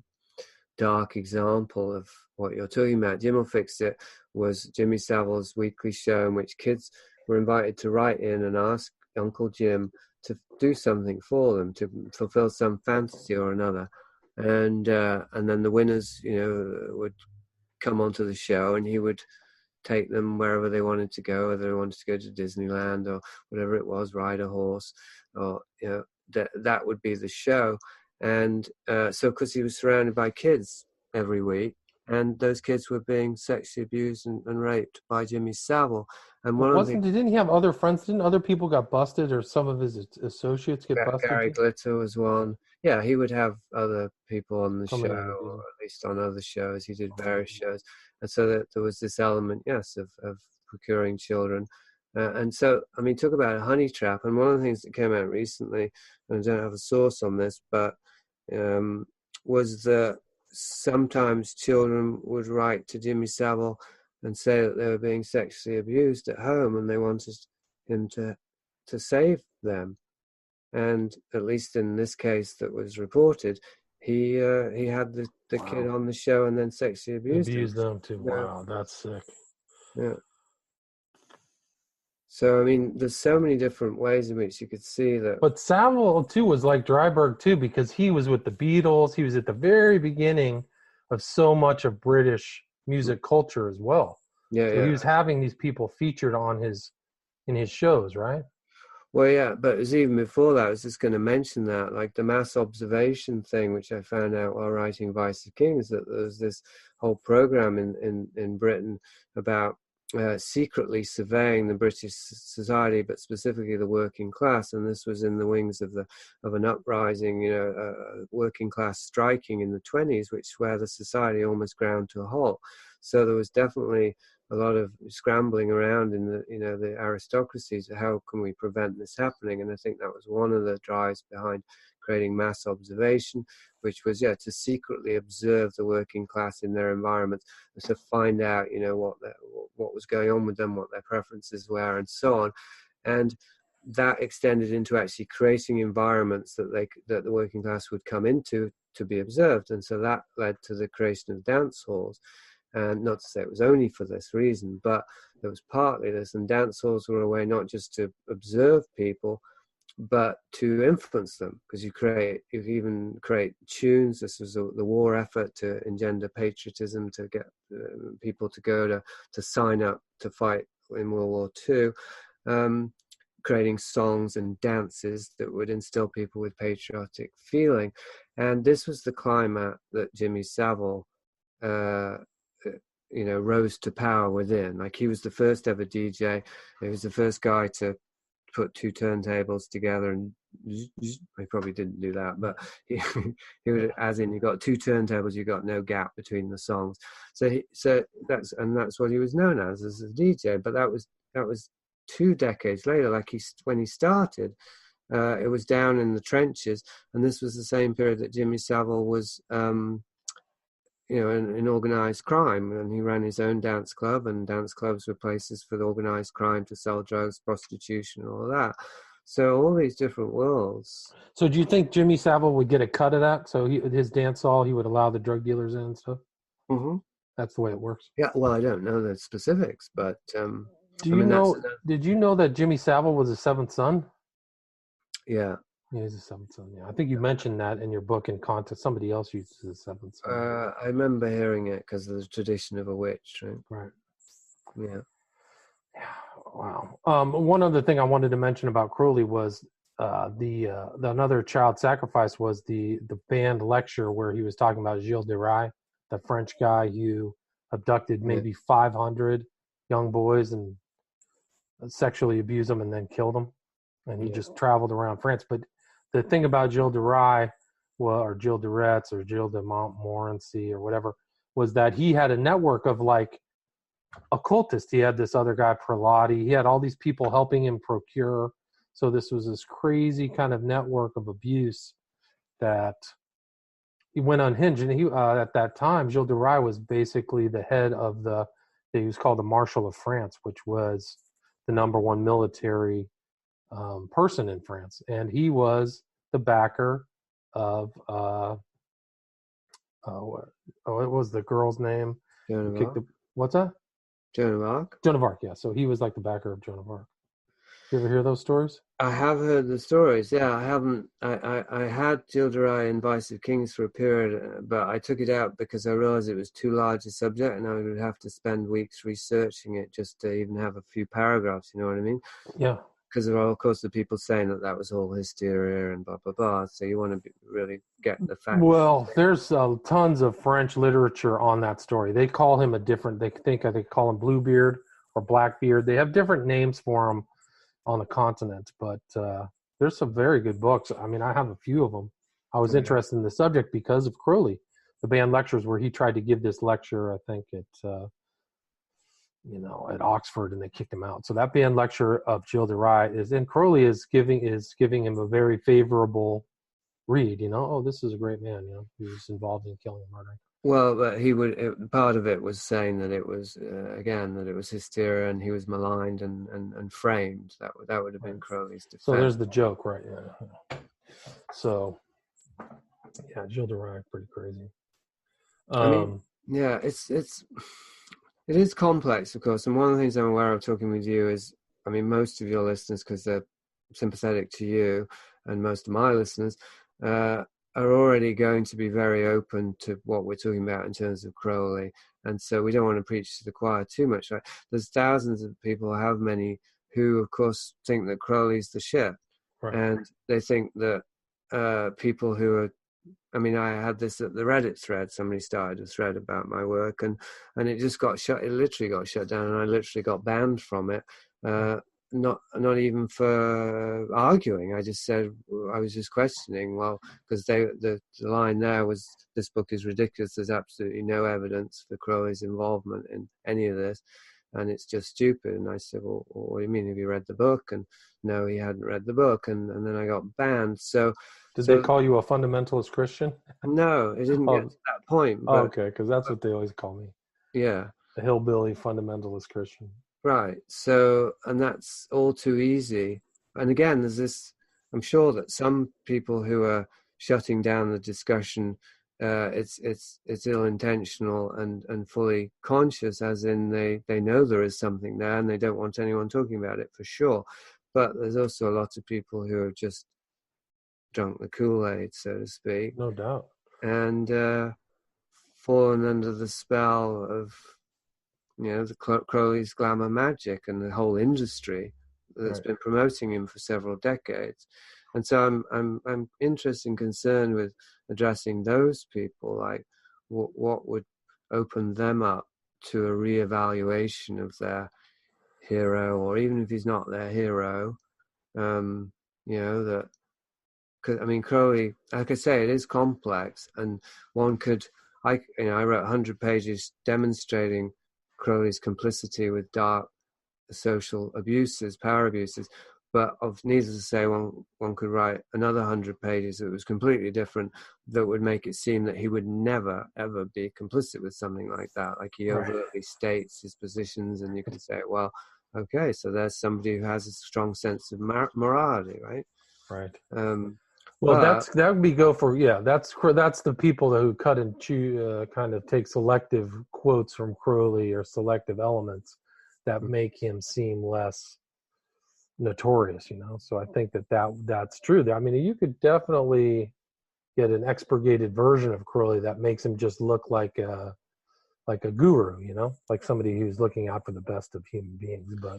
dark example of what you're talking about, Jim will fix it was Jimmy Savile's weekly show in which kids were invited to write in and ask Uncle Jim to do something for them, to fulfill some fantasy or another, and then the winners, would come onto the show, and he would take them wherever they wanted to go, whether they wanted to go to Disneyland or whatever it was, ride a horse, or that would be the show, and so because he was surrounded by kids every week, and those kids were being sexually abused and raped by Jimmy Savile. And didn't he have other friends? Didn't other people got busted, or some of his associates get busted? Gary Glitter was one. Yeah, he would have other people on the show, or at least on other shows. He did various shows. And so that there was this element, yes, of procuring children. And so, I mean, talk about a honey trap. And one of the things that came out recently, and I don't have a source on this, but was that sometimes children would write to Jimmy Savile and say that they were being sexually abused at home, and they wanted him to save them. And at least in this case that was reported, he had the kid on the show and then sexually abused them too. Wow, that's sick. Yeah. So I mean, there's so many different ways in which you could see that. But Savile too was like Dryburgh too, because he was with the Beatles. He was at the very beginning of so much of British music culture as well. Yeah, so he was having these people featured in his shows, right? Well, yeah, but it was even before that. I was just going to mention that, like the mass observation thing, which I found out while writing Vice of Kings, that there's this whole program in Britain about secretly surveying the British society, but specifically the working class. And this was in the wings of an uprising, working class striking in the 1920s, where the society almost ground to a halt. So there was definitely a lot of scrambling around in the aristocracies. How can we prevent this happening? And I think that was one of the drives behind creating mass observation, which was to secretly observe the working class in their environment, and to find out what was going on with them, what their preferences were, and so on. And that extended into actually creating environments that the working class would come into to be observed. And so that led to the creation of dance halls. And not to say it was only for this reason, but there was partly this, and dance halls were a way not just to observe people, but to influence them, because you even create tunes. This was the war effort to engender patriotism, to get people to go to sign up to fight in World War II, creating songs and dances that would instill people with patriotic feeling. And this was the climate that Jimmy Savile rose to power within. Like, he was the first ever DJ. He was the first guy to put two turntables together, and he probably didn't do that, but he would, as in, you got two turntables, you got no gap between the songs. So that's what he was known as a DJ. But that was 2 decades later. Like, when he started, it was down in the trenches, and this was the same period that Jimmy Savile was in organized crime, and he ran his own dance club, and dance clubs were places for the organized crime to sell drugs, prostitution, all of that. So all these different worlds. So do you think Jimmy Savile would get a cut of that? So his dance hall, he would allow the drug dealers in and stuff? Mm-hmm. That's the way it works? Yeah, well, I don't know the specifics, but did you know that Jimmy Savile was the seventh son? Yeah. Yeah, he's the seventh son. Yeah, I think you mentioned that in your book in context. Somebody else uses the seventh son. I remember hearing it because of the tradition of a witch, right? Right. Yeah. Wow. One other thing I wanted to mention about Crowley was the another child sacrifice was the band lecture where he was talking about Gilles de Rais, the French guy who abducted maybe 500 young boys and sexually abused them and then killed them. And he just traveled around France. But the thing about Gilles de Rais, or Gilles de Retz, or Gilles de Montmorency, or whatever, was that he had a network of like occultists. He had this other guy, Prelati. He had all these people helping him procure. So this was this crazy kind of network of abuse that he went unhinged. And he at that time, Gilles de Rais was basically the head of he was called the Marshal of France, which was the number 1 military person in France, and he was the backer of what was the girl's name? What's that? Joan of Arc. Joan of Arc, yeah. So he was like the backer of Joan of Arc. You ever hear those stories? I have heard the stories. Yeah, I haven't. I had Gilles de Rais in Vice of Kings for a period, but I took it out because I realized it was too large a subject, and I would have to spend weeks researching it just to even have a few paragraphs. You know what I mean? Yeah. Because there are, of course, the people saying that was all hysteria and blah, blah, blah. So you want to really get the facts. Well, there's tons of French literature on that story. They call him they call him Bluebeard or Blackbeard. They have different names for him on the continent, but there's some very good books. I mean, I have a few of them. I was interested in the subject because of Crowley, the band lectures where he tried to give this lecture, I think at Oxford, and they kicked him out. So that band lecture of Gilles de Rais Crowley is giving him a very favorable read. Oh, this is a great man. He was involved in killing and murdering. Well, but part of it was saying that it was again that it was hysteria and he was maligned and framed. That would have been Crowley's defense. So there's the joke, right? Yeah. So yeah, Gilles de Rais, pretty crazy. I mean, yeah, it is complex, of course. And one of the things I'm aware of talking with you is, I mean, most of your listeners, because they're sympathetic to you, and most of my listeners are already going to be very open to what we're talking about in terms of Crowley. And so we don't want to preach to the choir too much. Right? There's thousands of people, how many, who, of course, think that Crowley's the shit. Right. And they think that people who are, I mean, I had this at the Reddit thread. Somebody started a thread about my work, and it just got shut. It literally got shut down, and I literally got banned from it. Not even for arguing. I just said, I was just questioning. Well, because the line there was, this book is ridiculous. There's absolutely no evidence for Crowley's involvement in any of this, and it's just stupid. And I said, well, what do you mean? Have you read the book? And no, he hadn't read the book, and then I got banned. So. Did they call you a fundamentalist Christian? No, it didn't get to that point. But, okay, because that's what they always call me. Yeah. A hillbilly fundamentalist Christian. Right. So, and that's all too easy. And again, there's this, I'm sure that some people who are shutting down the discussion, it's ill-intentional and fully conscious, as in they know there is something there and they don't want anyone talking about it, for sure. But there's also a lot of people who have just drunk the Kool-Aid, so to speak. No doubt. And fallen under the spell of, the Crowley's glamour magic and the whole industry that's been promoting him for several decades. And so I'm interested and concerned with addressing those people, like what would open them up to a reevaluation of their hero, or even if he's not their hero, that. Because I mean, Crowley, like I say, it is complex, and one could, I wrote 100 pages demonstrating Crowley's complicity with dark social abuses, power abuses. But needless to say, one could write another 100 pages that was completely different, that would make it seem that he would never ever be complicit with something like that. Like he overtly states his positions, and you can say, well, okay, so there's somebody who has a strong sense of morality, right? Right. Well, that would be that's the people who cut and chew, kind of take selective quotes from Crowley or selective elements that make him seem less notorious, So I think that's true. I mean, you could definitely get an expurgated version of Crowley that makes him just look like a guru, like somebody who's looking out for the best of human beings, but.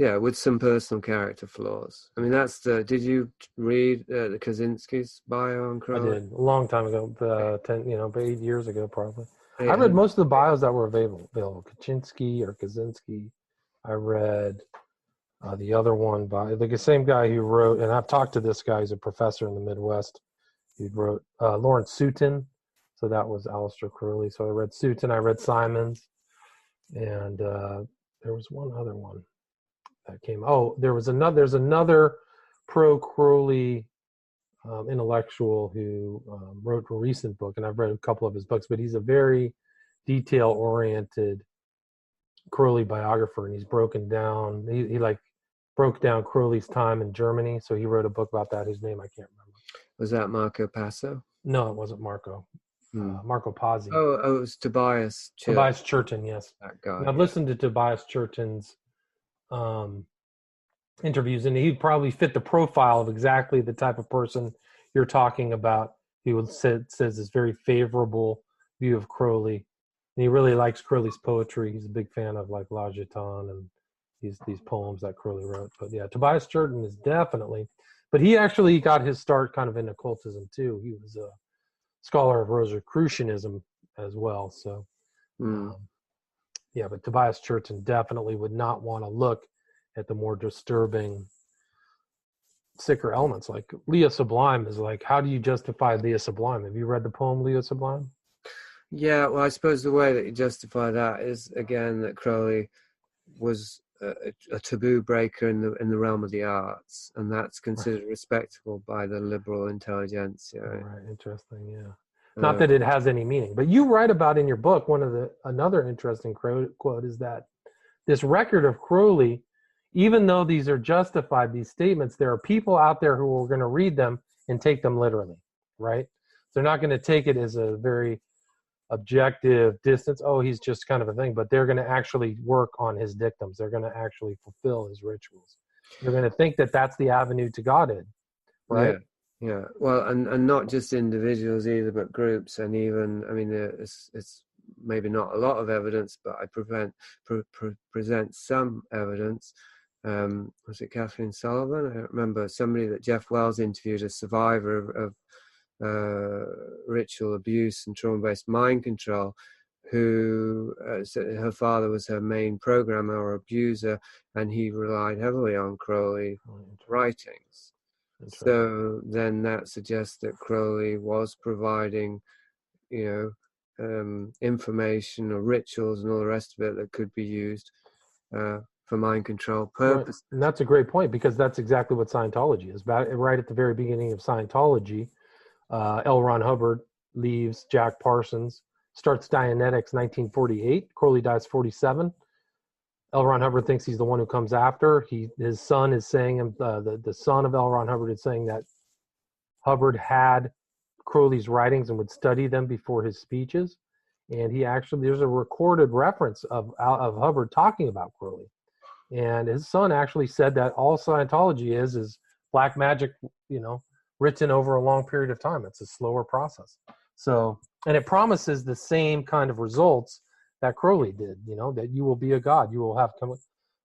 Yeah, with some personal character flaws. I mean, did you read the Kaczynski's bio on Crowley? I did, a long time ago, 8 years ago, probably. I read most of the bios that were available. Kaczynski. I read the other one by the same guy who wrote, and I've talked to this guy, he's a professor in the Midwest. He wrote Lawrence Sutin, so that was Aleister Crowley. So I read Sutin, I read Simons, and there was one other one that came. There's another pro-Crowley intellectual who wrote a recent book, and I've read a couple of his books, but he's a very detail-oriented Crowley biographer, and he's broken down. He broke down Crowley's time in Germany, so he wrote a book about that. His name I can't remember. Was that Marco Passo? No, it wasn't Marco. Marco Pazzi. Oh, it was Tobias Churton. Tobias Churton, yes. That guy. I've listened to Tobias Churton's interviews, and he'd probably fit the profile of exactly the type of person you're talking about. He says this very favorable view of Crowley, and he really likes Crowley's poetry. He's a big fan of like La Gitane and these poems that Crowley wrote. But yeah, Tobias Churton is definitely. But he actually got his start kind of in occultism too. He was a scholar of Rosicrucianism as well. So but Tobias Churton definitely would not want to look at the more disturbing, sicker elements. Like Leah Sublime is like, how do you justify Leah Sublime? Have you read the poem Leah Sublime? Yeah, well, I suppose the way that you justify that is, again, that Crowley was a taboo breaker in the realm of the arts, and that's considered respectable by the liberal intelligentsia. Right. Interesting. Yeah. Not that it has any meaning, but you write about in your book another interesting quote is that this record of Crowley, even though these are justified, these statements, there are people out there who are going to read them and take them literally, right? They're not going to take it as a very objective distance. Oh, he's just kind of a thing, but they're going to actually work on his dictums. They're going to actually fulfill his rituals. They're going to think that that's the avenue to Godhead, right? Yeah. Well, and not just individuals either, but groups, and even, I mean, it's maybe not a lot of evidence, but I present some evidence. Was it Kathleen Sullivan? I don't remember. Somebody that Jeff Wells interviewed, a survivor of ritual abuse and trauma-based mind control, who her father was her main programmer or abuser, and he relied heavily on Crowley writings. So then that suggests that Crowley was providing, information or rituals and all the rest of it that could be used for mind control purposes. Right. And that's a great point, because that's exactly what Scientology is. Right at the very beginning of Scientology, L. Ron Hubbard leaves Jack Parsons, starts Dianetics 1948. Crowley dies 47. L. Ron Hubbard thinks he's the one who comes after. His son is saying, the son of L. Ron Hubbard is saying that Hubbard had Crowley's writings and would study them before his speeches. And there's a recorded reference of Hubbard talking about Crowley. And his son actually said that all Scientology is black magic, written over a long period of time. It's a slower process. So, and it promises the same kind of results that Crowley did, that you will be a god, you will have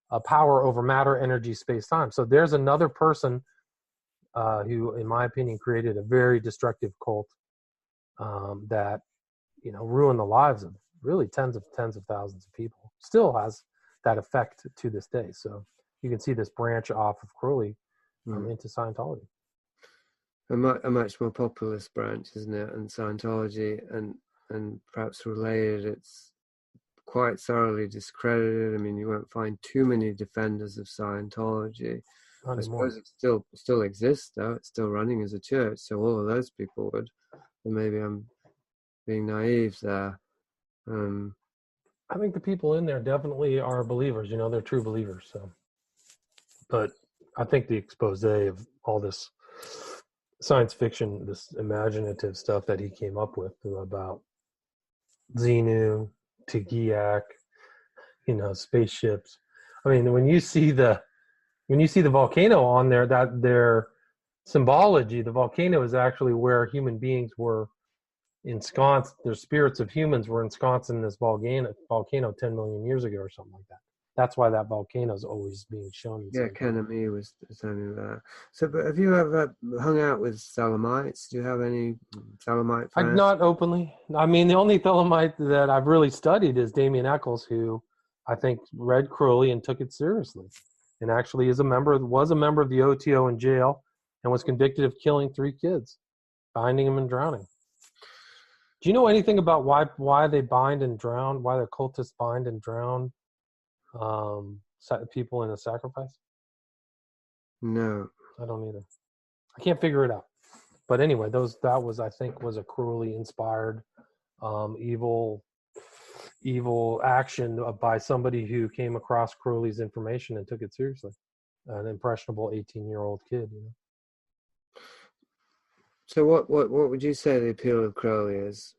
a power over matter, energy, space, time. So there's another person who, in my opinion, created a very destructive cult that, ruined the lives of really tens of thousands of people. Still has that effect to this day. So you can see this branch off of Crowley into Scientology. A much more populist branch, isn't it? And Scientology, and perhaps related, it's quite thoroughly discredited. I mean, you won't find too many defenders of Scientology. I suppose it still exists, though. It's still running as a church, so all of those people would. And maybe I'm being naive there. I think the people in there definitely are believers. They're true believers. So, but I think the expose of all this science fiction, this imaginative stuff that he came up with about Xenu, Tegiak, spaceships. I mean, when you see the volcano on there, that their symbology, the volcano is actually where human beings were ensconced. Their spirits of humans were ensconced in this volcano 10 million years ago or something like that. That's why that volcano is always being shown. Yeah, Ken and me was telling me that. So, but have you ever hung out with Thelemites? Do you have any Thelemite friends? Not openly. I mean, the only Thelemite that I've really studied is Damien Eccles, who I think read Crowley and took it seriously, and actually was a member of the OTO in jail, and was convicted of killing 3 kids, binding them and drowning. Do you know anything about why they bind and drown? Why the cultists bind and drown people in a sacrifice? No, I don't either. I can't figure it out. But anyway, that was a Crowley inspired evil action by somebody who came across Crowley's information and took it seriously. An impressionable 18-year-old kid. So what would you say the appeal of Crowley is?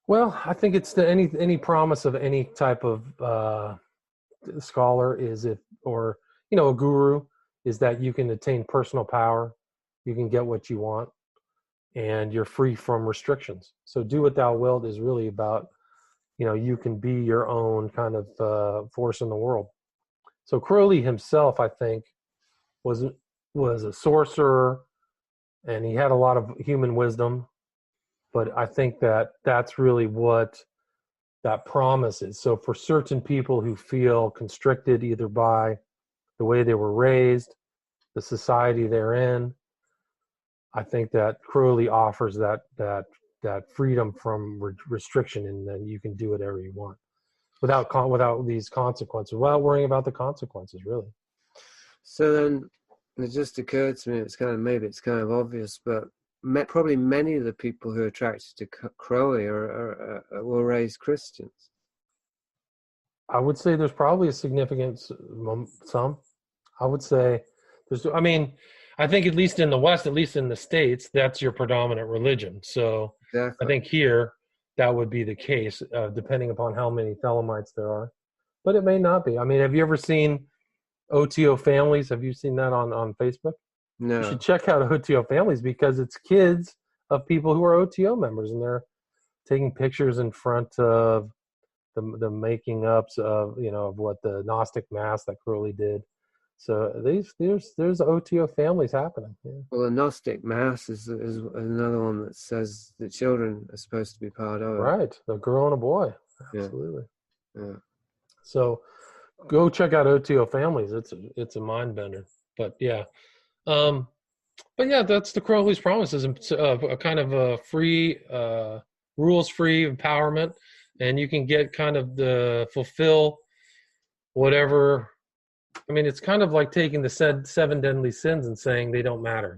Well, I think it's any promise of any type of scholar a guru is that you can attain personal power, you can get what you want, and you're free from restrictions. So do what thou wilt is really about, you can be your own kind of force in the world. So Crowley himself, I think, was a sorcerer, and he had a lot of human wisdom. But I think that's really what that promise is. So for certain people who feel constricted either by the way they were raised, the society they're in, I think that Crowley offers that freedom from restriction, and then you can do whatever you want. without these consequences, without worrying about the consequences, really. So then it just occurred to me, maybe it's kind of obvious, but probably many of the people who are attracted to Crowley were raised Christians. I would say there's probably a significant some. I would say I think at least in the West, at least in the States, that's your predominant religion. So Exactly. I think here that would be the case, depending upon how many Thelemites there are. But it may not be. I mean, have you ever seen OTO Families? Have you seen that on Facebook? No. You should check out OTO Families because it's kids of people who are OTO members, and they're taking pictures in front of the making ups of of what the Gnostic Mass that Crowley did. So there's OTO families happening. Yeah. Well, the Gnostic Mass is another one that says that children are supposed to be part of it. Right, a girl and a boy. Absolutely. Yeah. So go check out OTO Families. It's a mind bender. But yeah, that's the Crowley's promises, a kind of a free, rules-free empowerment, and you can get kind of fulfill whatever. I mean, it's kind of like taking the seven deadly sins and saying they don't matter.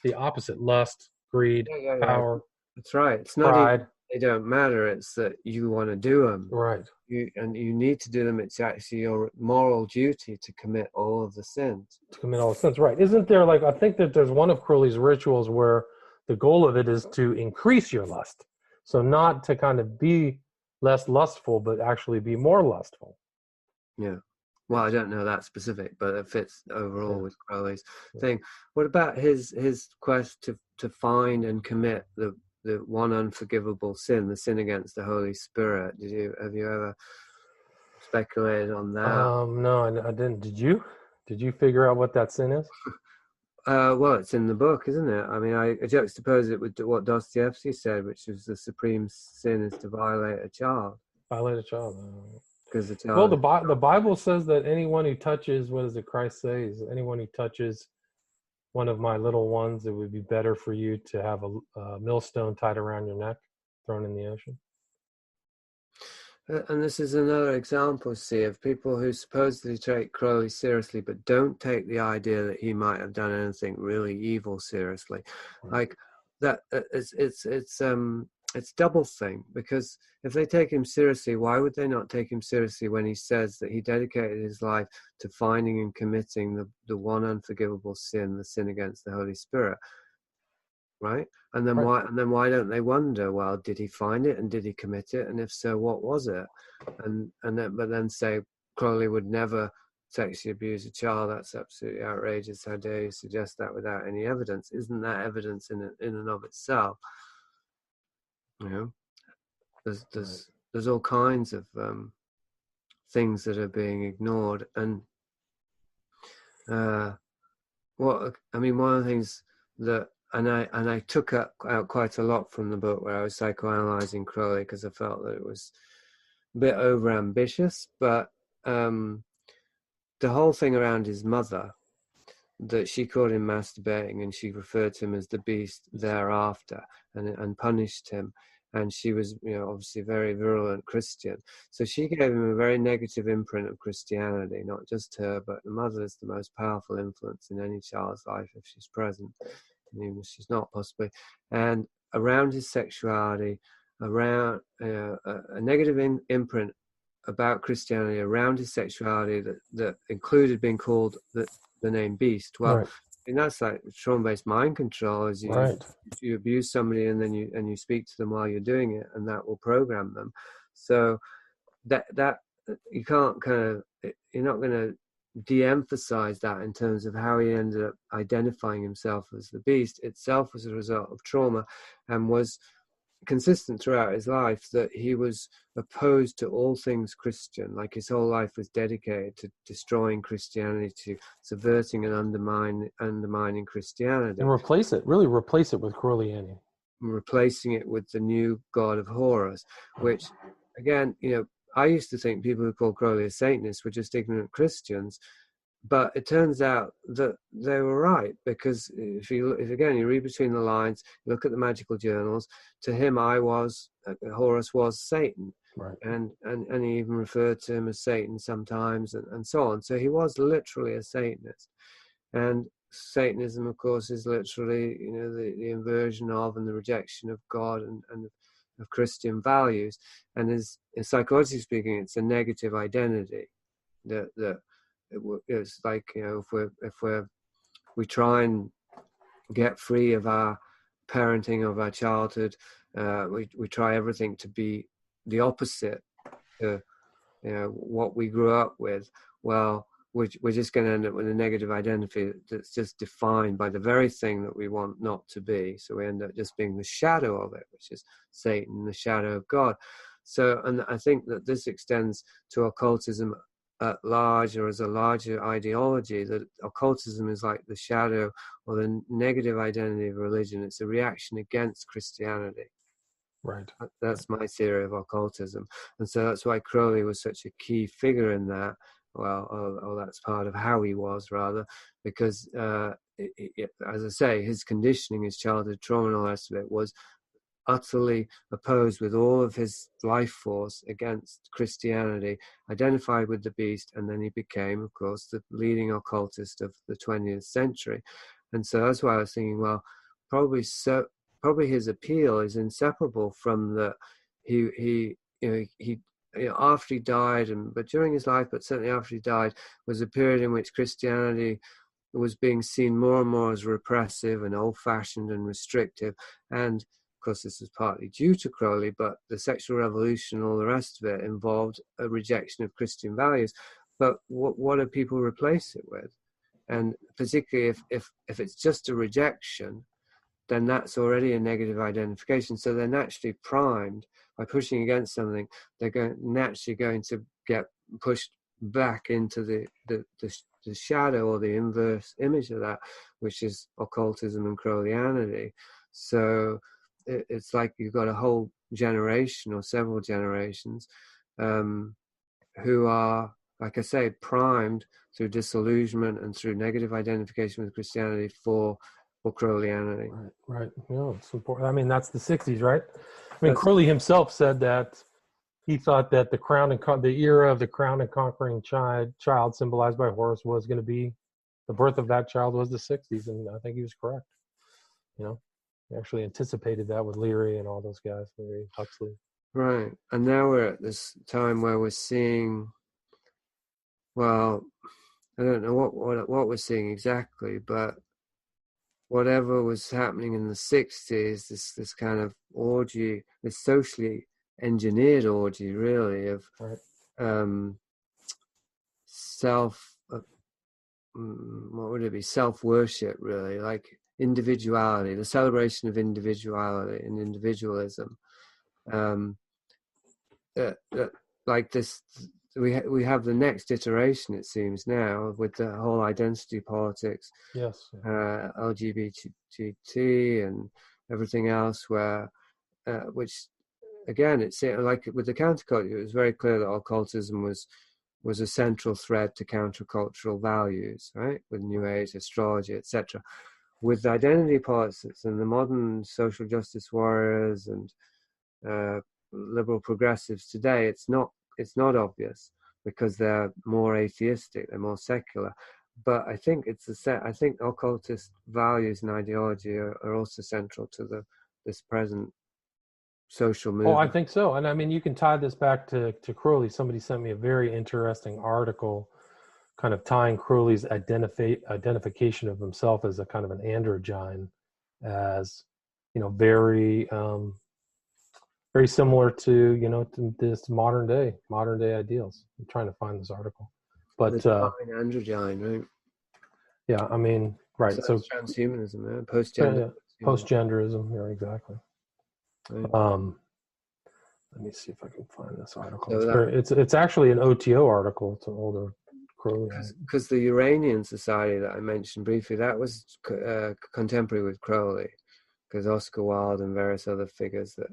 The opposite: lust, greed, power. That's right. It's pride. Not even they don't matter. It's that you want to do them. Right. You need to do them. It's actually your moral duty to commit all of the sins. To commit all the sins, right? Isn't there I think that there's one of Crowley's rituals where the goal of it is to increase your lust, so not to kind of be less lustful, but actually be more lustful. Yeah. Well, I don't know that specific, but it fits overall with Crowley's thing. What about his quest to find and commit the one unforgivable sin, the sin against the Holy Spirit? Have you ever speculated on that? No, I didn't. Did you? Did you figure out what that sin is? Well, it's in the book, isn't it? I mean, I juxtapose it with what Dostoevsky said, which is the supreme sin is to violate a child. Violate a child. Because the child. Well, the Bible says that anyone who touches, what does it Christ says? Anyone who touches one of my little ones, it would be better for you to have a millstone tied around your neck, thrown in the ocean. And this is another example, see, of people who supposedly take Crowley seriously, but don't take the idea that he might have done anything really evil seriously. Like that, it's double thing, because if they take him seriously, why would they not take him seriously when he says that he dedicated his life to finding and committing the one unforgivable sin, the sin against the Holy Spirit? Right? And then why don't they wonder, well, did he find it and did he commit it? And if so, what was it? But then say Crowley would never sexually abuse a child. That's absolutely outrageous. How dare you suggest that without any evidence? Isn't that evidence in and of itself? There's all kinds of things that are being ignored, and one of the things that and I took out quite a lot from the book where I was psychoanalyzing Crowley, because I felt that it was a bit over ambitious, but the whole thing around his mother, that she caught him masturbating and she referred to him as the beast thereafter, and punished him. And she was, obviously a very virulent Christian. So she gave him a very negative imprint of Christianity, not just her, but the mother is the most powerful influence in any child's life if she's present, and even if she's not, possibly. And around his sexuality, around a negative imprint about Christianity, around his sexuality that included being called the name beast. Well, right. And that's like trauma-based mind control. Is you abuse somebody and then you speak to them while you're doing it, and that will program them. So that you can't you're not going to de-emphasize that in terms of how he ended up identifying himself as the beast. Itself was a result of trauma, and was consistent throughout his life that he was opposed to all things Christian. Like his whole life was dedicated to destroying Christianity, to subverting and undermining Christianity, and replace it with Crowleyanian, replacing it with the new god of horrors. Which, again, I used to think people who called Crowley a Satanist were just ignorant Christians. But it turns out that they were right, because if you read between the lines, you look at the magical journals, to him Horus was Satan. Right. and he even referred to him as Satan sometimes, and so on. So he was literally a Satanist. And Satanism, of course, is literally, the inversion of and the rejection of God and of Christian values. And as psychologically speaking, it's a negative identity. That it's like, if we try and get free of our parenting of our childhood, we try everything to be the opposite to what we grew up with. Well, we're just going to end up with a negative identity that's just defined by the very thing that we want not to be. So we end up just being the shadow of it, which is Satan, the shadow of God. So, and I think that this extends to occultism at large, or as a larger ideology, that occultism is like the shadow or the negative identity of religion. It's a reaction against Christianity. Right. That's my theory of occultism. And so that's why Crowley was such a key figure in that. Well, that's part of how he was, rather, because, as I say, his conditioning, his childhood trauma and all the rest of it was utterly opposed with all of his life force against Christianity, identified with the beast, and then he became, of course, the leading occultist of the 20th century. And so that's why I was thinking, well, probably his appeal is inseparable from the he after he died, but during his life, but certainly after he died, was a period in which Christianity was being seen more and more as repressive and old-fashioned and restrictive. And of course, this was partly due to Crowley, but the sexual revolution and all the rest of it involved a rejection of Christian values. But what do people replace it with? And particularly if it's just a rejection, then that's already a negative identification. So they're naturally primed by pushing against something. They're naturally going to get pushed back into the shadow or the inverse image of that, which is occultism and Crowleyanity. So it's like you've got a whole generation or several generations who are, like I say, primed through disillusionment and through negative identification with Christianity for Crowleyanity. Right. It's important. I mean, that's the 60s, right? I mean, Crowley himself said that he thought that the era of the crown and conquering child symbolized by Horus was going to be, the birth of that child was the 60s, and I think he was correct. He actually anticipated that with Leary and all those guys, Leary, Huxley. Right. And now we're at this time where we're seeing, well, I don't know what we're seeing exactly, but whatever was happening in the 60s, this kind of orgy, this socially engineered orgy, really, of what would it be? Self-worship, really, like individuality, the celebration of individuality and individualism. Like this, we have the next iteration, it seems now, with the whole identity politics, yes, LGBT and everything else, where which again, it's like with the counterculture, it was very clear that occultism was a central thread to countercultural values, right? With New Age, astrology, etc. With identity politics and the modern social justice warriors and liberal progressives today, it's not obvious because they're more atheistic, they're more secular. But I think I think occultist values and ideology are also central to this present social movement. Oh, I think so. And I mean, you can tie this back to Crowley. Somebody sent me a very interesting article kind of tying Crowley's identification of himself as a kind of an androgyne as, very very similar to, to this modern day ideals. I'm trying to find this article. But androgyne, right? Yeah, I mean, right. So transhumanism, yeah? Postgenderism, yeah, exactly. Right. Let me see if I can find this article. It's actually an OTO article. It's an older Crowley. Because the Uranian Society that I mentioned briefly, that was contemporary with Crowley, because Oscar Wilde and various other figures that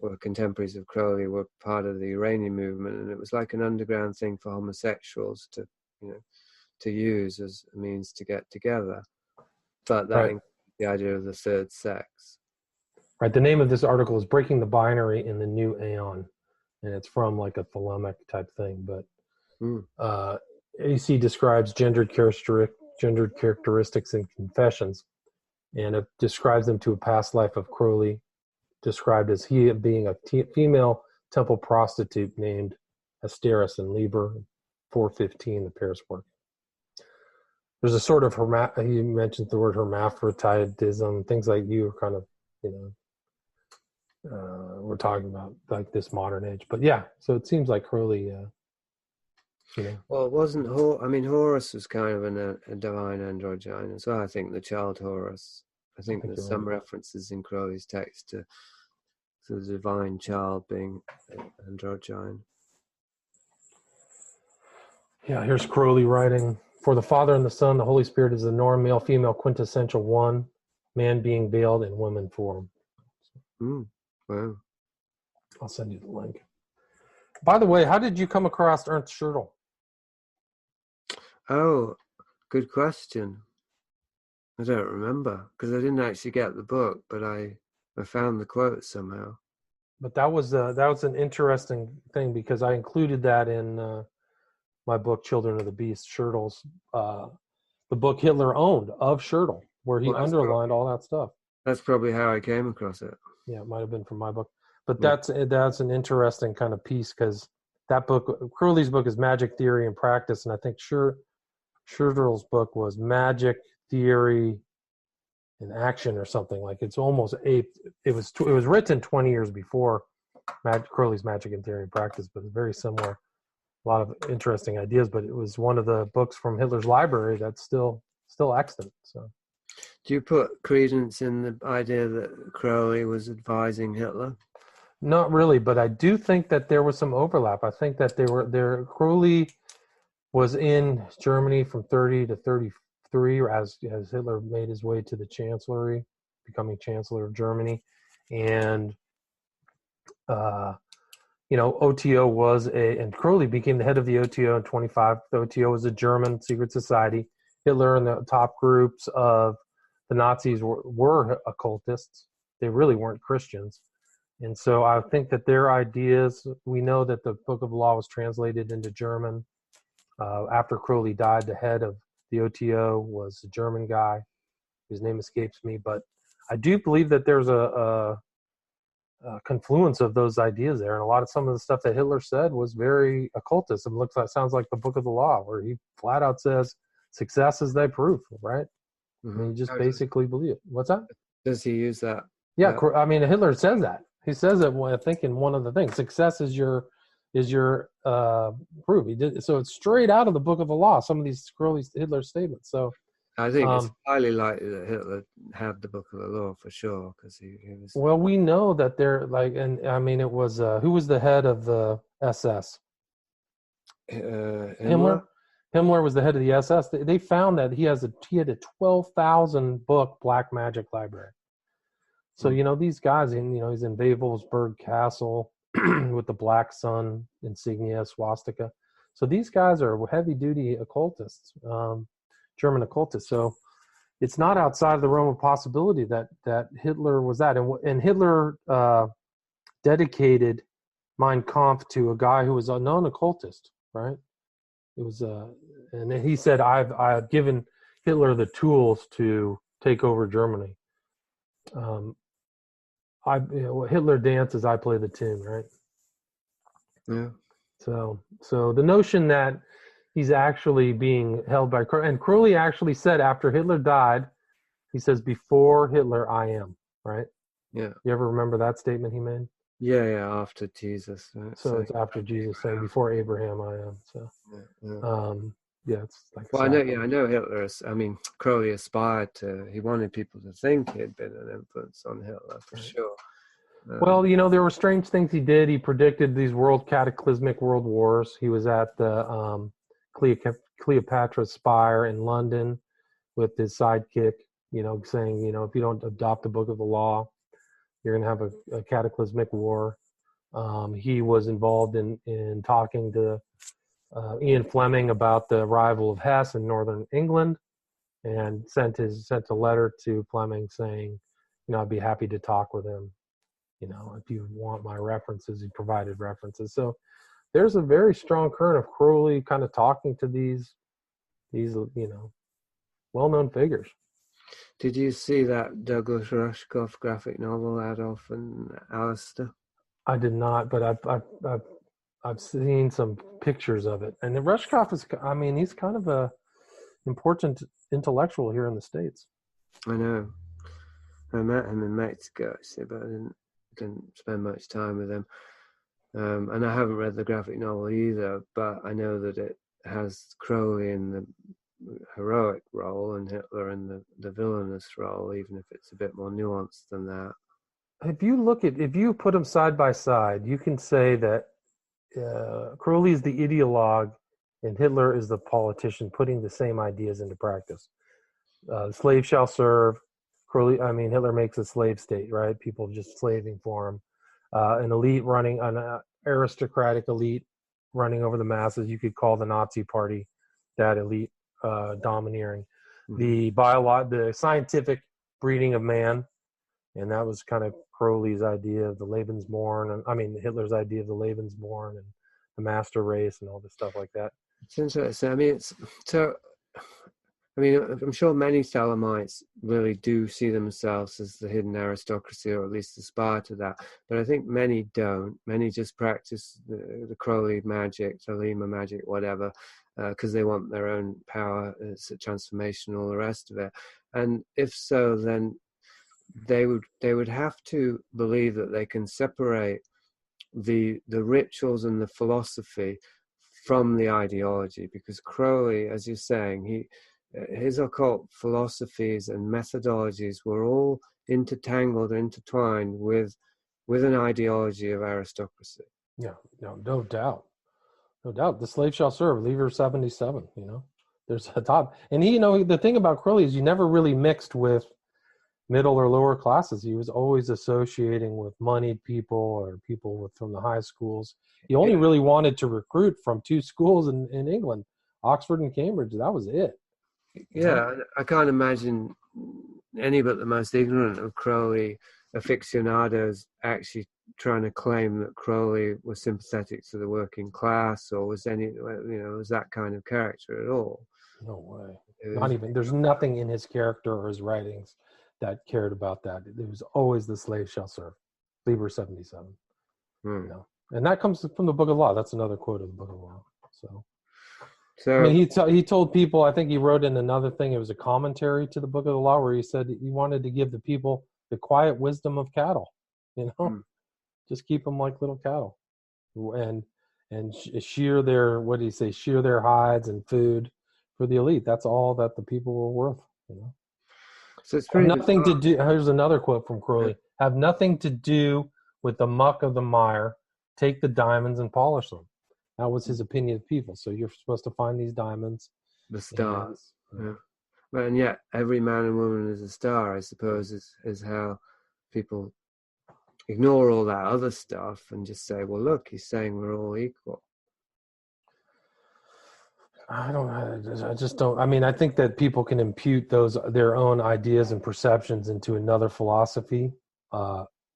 were contemporaries of Crowley were part of the Uranian movement, and it was like an underground thing for homosexuals to use as a means to get together. But that includes the idea of the third sex. Right. The name of this article is "Breaking the Binary in the New Aeon," and it's from like a thalamic type thing. But Mm. AC describes gendered characteristics in Confessions, and it describes them to a past life of Crowley, described as he being a female temple prostitute named Asteris in Liber 415, the Paris work. There's a sort of he mentions the word hermaphroditism, things like you are kind of, we're talking about like this modern age. But yeah, so it seems like Crowley, Well, it wasn't Horus was kind of a divine androgyne as well. I think the child Horus. I think there's some references in Crowley's text to the divine child being androgyne. Yeah, here's Crowley writing, "For the Father and the Son, the Holy Spirit is the norm, male, female, quintessential one, man being veiled in woman form." Wow. I'll send you the link. By the way, how did you come across Ernst Schertl? Oh, good question. I don't remember because I didn't actually get the book, but I found the quote somehow. But that was an interesting thing because I included that in my book, Children of the Beast, Schertl's, the book Hitler owned of Schertl, where he underlined all that stuff. That's probably how I came across it. Yeah, it might have been from my book. But that's an interesting kind of piece because that book, Crowley's book is Magic Theory and Practice, and I think Schertl's book was Magic Theory in Action or something. Like it's almost it was written 20 years before Crowley's Magic and Theory and Practice, but it's very similar. A lot of interesting ideas, but it was one of the books from Hitler's library that's still extant. So, do you put credence in the idea that Crowley was advising Hitler? Not really, but I do think that there was some overlap. I think that Crowley was in Germany from 30 to 33 as Hitler made his way to the chancellery, becoming Chancellor of Germany, and OTO was and Crowley became the head of the OTO in 25. The OTO was a German secret society. Hitler and the top groups of the Nazis were occultists. They really weren't Christians. And so I think that their ideas, we know that the Book of the Law was translated into German. After Crowley died, the head of the OTO was a German guy whose name escapes me. But I do believe that there's a confluence of those ideas there, and some of the stuff that Hitler said was very occultist. It sounds like the Book of the Law, where he flat out says, "Success is thy proof," right? Mm-hmm. And he just basically believe it. What's that? Does he use that? Yeah, Hitler says that. He says it. I think in one of the things, success is your proof. He did so. It's straight out of the Book of the Law. Some of these Hitler statements. So I think it's highly likely that Hitler had the Book of the Law for sure, because he was. Well, we know that they're like, and I mean, it was who was the head of the SS? Himmler. Himmler was the head of the SS. They found that he had a 12,000 book black magic library. So these guys, he's in Wewelsburg Castle with the black sun insignia swastika. So these guys are heavy duty occultists, German occultists. So it's not outside of the realm of possibility that Hitler was that. And Hitler dedicated Mein Kampf to a guy who was a known occultist, right? It was, and he said, I've given Hitler the tools to take over Germany. Hitler dances, I play the tune, right? Yeah. So the notion that he's actually being held by, and Crowley actually said after Hitler died, he says, "Before Hitler, I am," right? Yeah. You ever remember that statement he made? Yeah, after Jesus. Right? So it's after Jesus saying, "Before Abraham, I am." So, it's like. Well, I know Hitler. Crowley aspired to. He wanted people to think he had been an influence on Hitler for sure. Well, there were strange things he did. He predicted these cataclysmic world wars. He was at the Cleopatra's Spire in London with his sidekick, saying, if you don't adopt the Book of the Law, you're going to have a cataclysmic war. He was involved in talking to Ian Fleming about the arrival of Hess in northern England, and sent a letter to Fleming saying, I'd be happy to talk with him. if you want my references, he provided references. So there's a very strong current of Crowley kind of talking to these well-known figures. Did you see that Douglas Rushkoff graphic novel, Adolf and Alistair? I did not, but I've seen some pictures of it. And Rushkoff he's kind of a important intellectual here in the States. I know. I met him in Mexico, but I didn't spend much time with him. And I haven't read the graphic novel either, but I know that it has Crowley in the heroic role and Hitler in the villainous role, even if it's a bit more nuanced than that. If you put them side by side, you can say that Crowley is the ideologue and Hitler is the politician putting the same ideas into practice. Slave shall serve. Hitler makes a slave state, right? People just slaving for him. An aristocratic elite running over the masses. You could call the Nazi Party that elite domineering. Mm-hmm. The scientific breeding of man, and that was kind of Crowley's idea of the Lebensborn, Hitler's idea of the Lebensborn and the master race and all this stuff like that. It's interesting. I'm sure many Thelemites really do see themselves as the hidden aristocracy, or at least aspire to that. But I think many don't. Many just practice the Crowley magic, Thelema magic, whatever, because they want their own power, it's a transformation, all the rest of it. And if so, then they would have to believe that they can separate the rituals and the philosophy from the ideology, because Crowley, as you're saying, his occult philosophies and methodologies were all intertangled, intertwined with an ideology of aristocracy. Yeah, no doubt. The slave shall serve, Lever 77, there's a top. And the thing about Crowley is you never really mixed with middle or lower classes. He was always associating with moneyed people or people from the high schools. He only really wanted to recruit from two schools in England, Oxford and Cambridge. That was it. Yeah, I can't imagine any but the most ignorant of Crowley aficionados actually trying to claim that Crowley was sympathetic to the working class or was that kind of character at all. No way. There's nothing in his character or his writings that cared about that. It was always the slave shall serve, Lever 77. And that comes from the Book of Law. That's another quote of the Book of Law. So he told people, I think he wrote in another thing, it was a commentary to the Book of the Law, where he said he wanted to give the people the quiet wisdom of cattle, just keep them like little cattle and shear their, what did he say? Shear their hides and food for the elite. That's all that the people were worth, So it's pretty nothing to do. Here's another quote from Crowley. Have nothing to do with the muck of the mire. Take the diamonds and polish them. That was his opinion of people. So you're supposed to find these diamonds. The stars. And yet every man and woman is a star, I suppose, is how people ignore all that other stuff and just say, well, look, he's saying we're all equal. I just don't. I think that people can impute their own ideas and perceptions into another philosophy,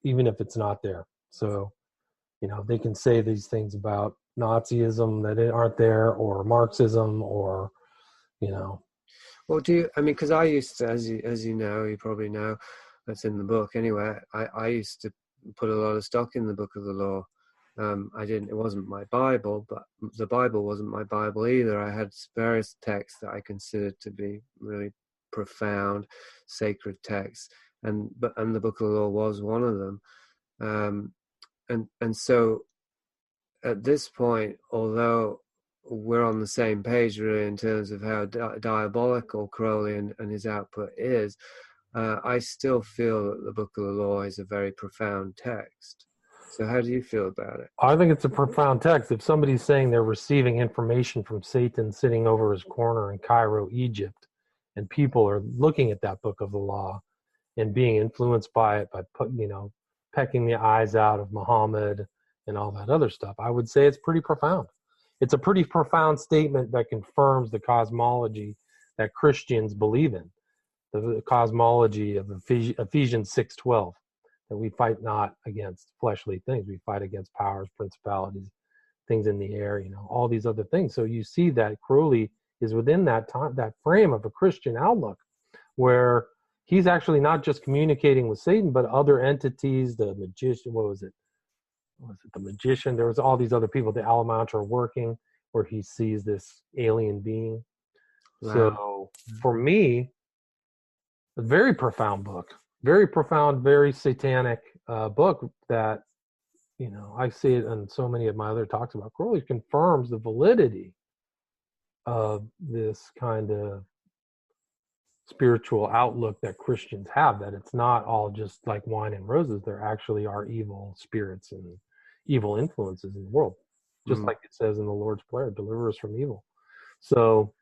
even if it's not there. So, they can say these things about Nazism that aren't there, or Marxism, or, Well, because I used to, as you know, you probably know, that's in the book anyway, I used to put a lot of stock in the Book of the Law. It wasn't my Bible, but the Bible wasn't my Bible either. I had various texts that I considered to be really profound, sacred texts, and the Book of the Law was one of them. And so at this point, although we're on the same page really in terms of how diabolical Crowley and his output is, I still feel that the Book of the Law is a very profound text. So how do you feel about it? I think it's a profound text. If somebody's saying they're receiving information from Satan sitting over his corner in Cairo, Egypt, and people are looking at that Book of the Law and being influenced by it, by pecking the eyes out of Muhammad and all that other stuff, I would say it's pretty profound. It's a pretty profound statement that confirms the cosmology that Christians believe in, the cosmology of Ephesians 6:12. that we fight not against fleshly things. We fight against powers, principalities, things in the air, all these other things. So you see that Crowley is within that time, that frame of a Christian outlook, where he's actually not just communicating with Satan, but other entities, the magician, what was it? Was it the magician? There was all these other people, the Alamantra working, where he sees this alien being. Wow. So for me, a very profound book, very profound, very satanic book that, I see it in so many of my other talks about Crowley, confirms the validity of this kind of spiritual outlook that Christians have, that it's not all just like wine and roses. There actually are evil spirits and evil influences in the world, just like it says in the Lord's Prayer, deliver us from evil. So,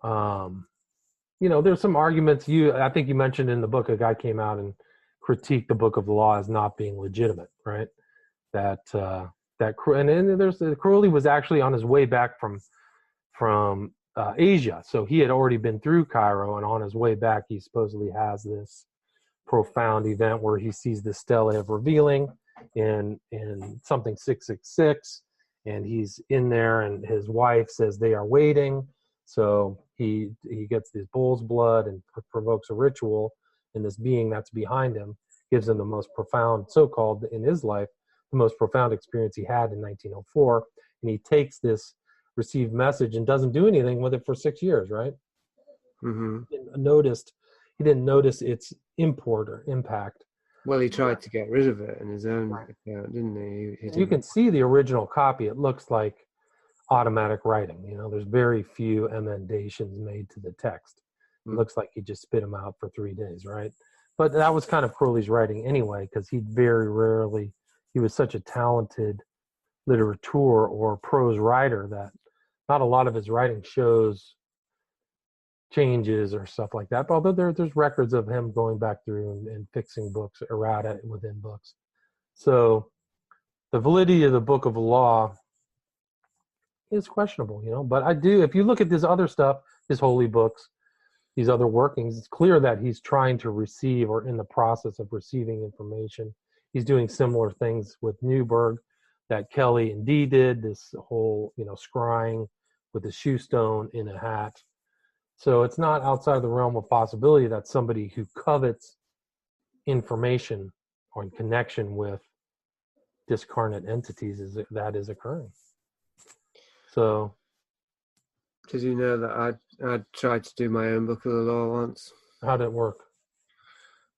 there's some arguments. I think you mentioned in the book, a guy came out and critiqued the Book of the Law as not being legitimate, right? Crowley was actually on his way back from Asia. So he had already been through Cairo, and on his way back, he supposedly has this profound event where he sees the stele of revealing in something 666, and he's in there, and his wife says they are waiting. So he gets this bull's blood and provokes a ritual, and this being that's behind him gives him the most profound, so-called, in his life, the most profound experience he had in 1904, and he takes this received message and doesn't do anything with it for 6 years, right? Mm-hmm. He didn't notice its import or impact. Well, he tried to get rid of it in his own account, didn't he? You can see the original copy. It looks like automatic writing. There's very few emendations made to the text. It looks like he just spit them out for 3 days, right? But that was kind of Crowley's writing anyway, because he was such a talented literature or prose writer that not a lot of his writing shows changes or stuff like that. But although there's records of him going back through and fixing books, errata within books. So the validity of the Book of the Law is questionable, But if you look at this other stuff, his holy books, these other workings, it's clear that he's trying to receive or in the process of receiving information. He's doing similar things with Newberg that Kelly and Dee did, this whole, scrying with the shoe stone in a hat. So it's not outside the realm of possibility that somebody who covets information or in connection with discarnate entities that is occurring. So, did you know that I tried to do my own Book of the Law once? How did it work?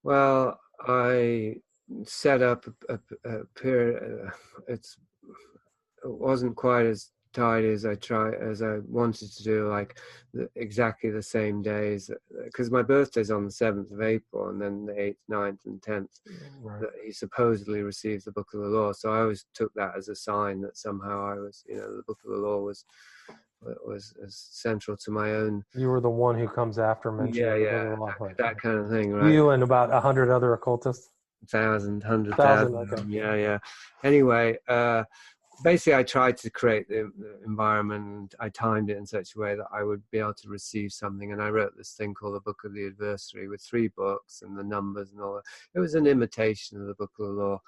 Well, I set up a period. It wasn't quite as tidy as I wanted to do, like exactly the same days, because my birthday's on the 7th of April, and then the 8th, 9th, and 10th, right, that he supposedly received the Book of the Law. So I always took that as a sign that somehow I was, the Book of the Law was central to my own. You were the one who comes after mentioning the Book of the Law, right? That kind of thing, right? You and about 100 other occultists. 100,000. Okay. Yeah. Anyway, basically, I tried to create the environment, and I timed it in such a way that I would be able to receive something. And I wrote this thing called the Book of the Adversary with 3 books and the numbers and all that. It was an imitation of the Book of the Law.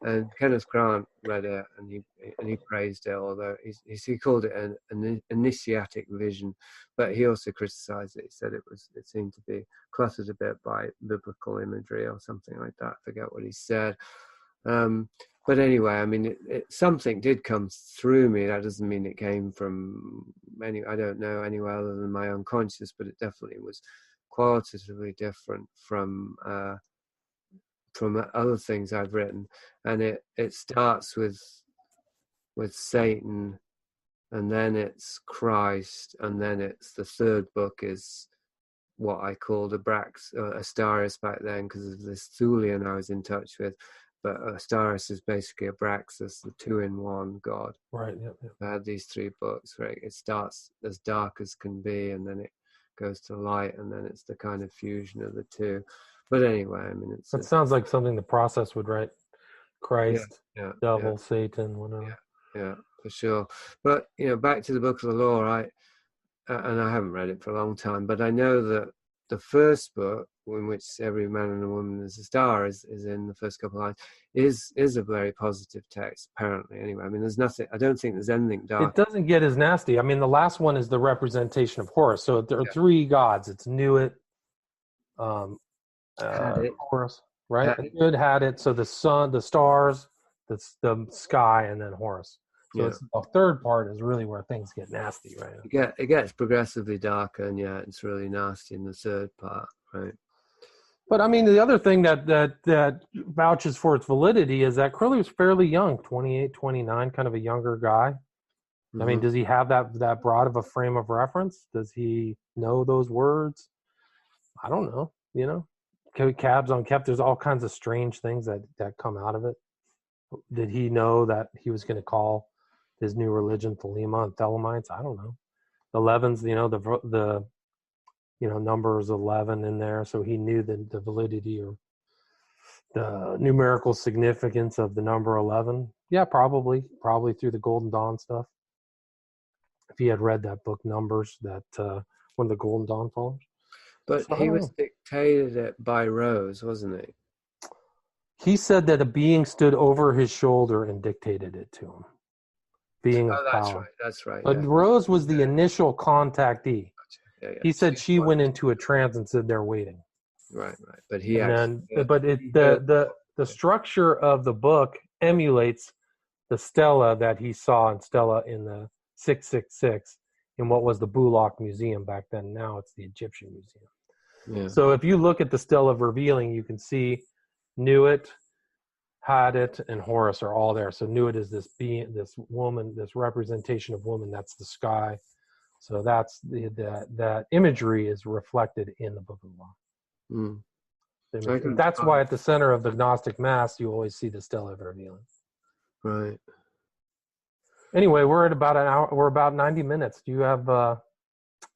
And Kenneth Grant read it, and he praised it, although he called it an initiatic vision, but he also criticized it. He said it seemed to be cluttered a bit by biblical imagery or something like that. I forget what he said. But anyway, I mean, something did come through me. That doesn't mean it came from I don't know, anywhere other than my unconscious, but it definitely was qualitatively different from other things I've written. And it starts with Satan, and then it's Christ, and then it's the third book is what I called Astarius back then, because of this Thulian I was in touch with. But Astarius is basically Abraxas, the 2-in-1 God. Right. Yep. I had these 3 books, right? It starts as dark as can be, and then it goes to light, and then it's the kind of fusion of the 2. But anyway, I mean, it sounds like something the process would write. Christ, devil, Satan, whatever. Yeah, for sure. But back to the Book of the Law, and I haven't read it for a long time, but I know that the first book, in which every man and a woman is a star, is in the first couple of lines, is a very positive text, apparently. Anyway, I mean, there's nothing. I don't think there's anything dark. It doesn't get as nasty. I mean, the last one is the representation of Horus. So there are three gods. It's Nuit, Had it. Horus, right? Nuit had it. So the sun, the stars, the sky, and then Horus. So it's the third part is really where things get nasty, right? It gets progressively darker, and it's really nasty in the third part, right? But I mean, the other thing that vouches for its validity is that Crowley was fairly young, 28, 29, kind of a younger guy. I mean, does he have that broad of a frame of reference? Does he know those words? I don't know. You know, cabs on kept. There's all kinds of strange things that come out of it. Did he know that he was going to call his new religion Thelema and Thelemites? I don't know. 11's, you know, the numbers 11 in there, so he knew the validity or the numerical significance of the number 11. Yeah, probably through the Golden Dawn stuff. If he had read that book Numbers, that when the Golden Dawn follows. But so, he was dictated it by Rose, wasn't he? He said that a being stood over his shoulder and dictated it to him. Being of power. That's right. But Rose was the initial contactee. He said she went into a trance and stood there waiting. Right. But the structure of the book emulates the stela that he saw in Stella in the 666 in what was the Bulak Museum back then. Now it's the Egyptian Museum. Yeah. So if you look at the stela of revealing, you can see Nuit, Hadit, and Horus are all there. So Nuit is this being, this woman, this representation of woman. That's the sky. So that's that imagery is reflected in the Book of Law. That's why at the center of the Gnostic Mass you always see the stela of revealing. Right. Anyway, we're at about an hour. We're about 90 minutes. Do you have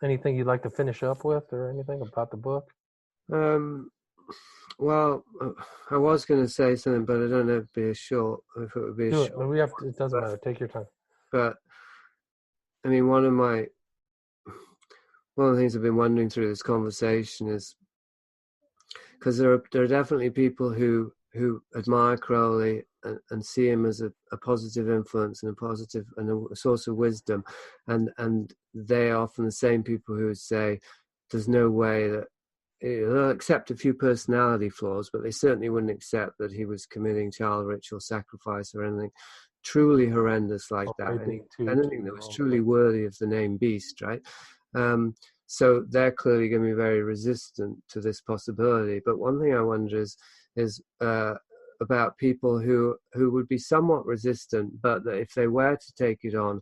anything you'd like to finish up with, or anything about the book? Well, I was going to say something, but I don't know if it would be a short. It doesn't matter. Take your time. But I mean, one of the things I've been wondering through this conversation is because there are definitely people who admire Crowley and see him as a positive influence and a source of wisdom, and they are often the same people who say there's no way that they'll accept a few personality flaws, but they certainly wouldn't accept that he was committing child ritual sacrifice or anything truly horrendous like that. Anything that was truly worthy of the name beast, right? So they're clearly going to be very resistant to this possibility. But one thing I wonder is about people who would be somewhat resistant, but that if they were to take it on,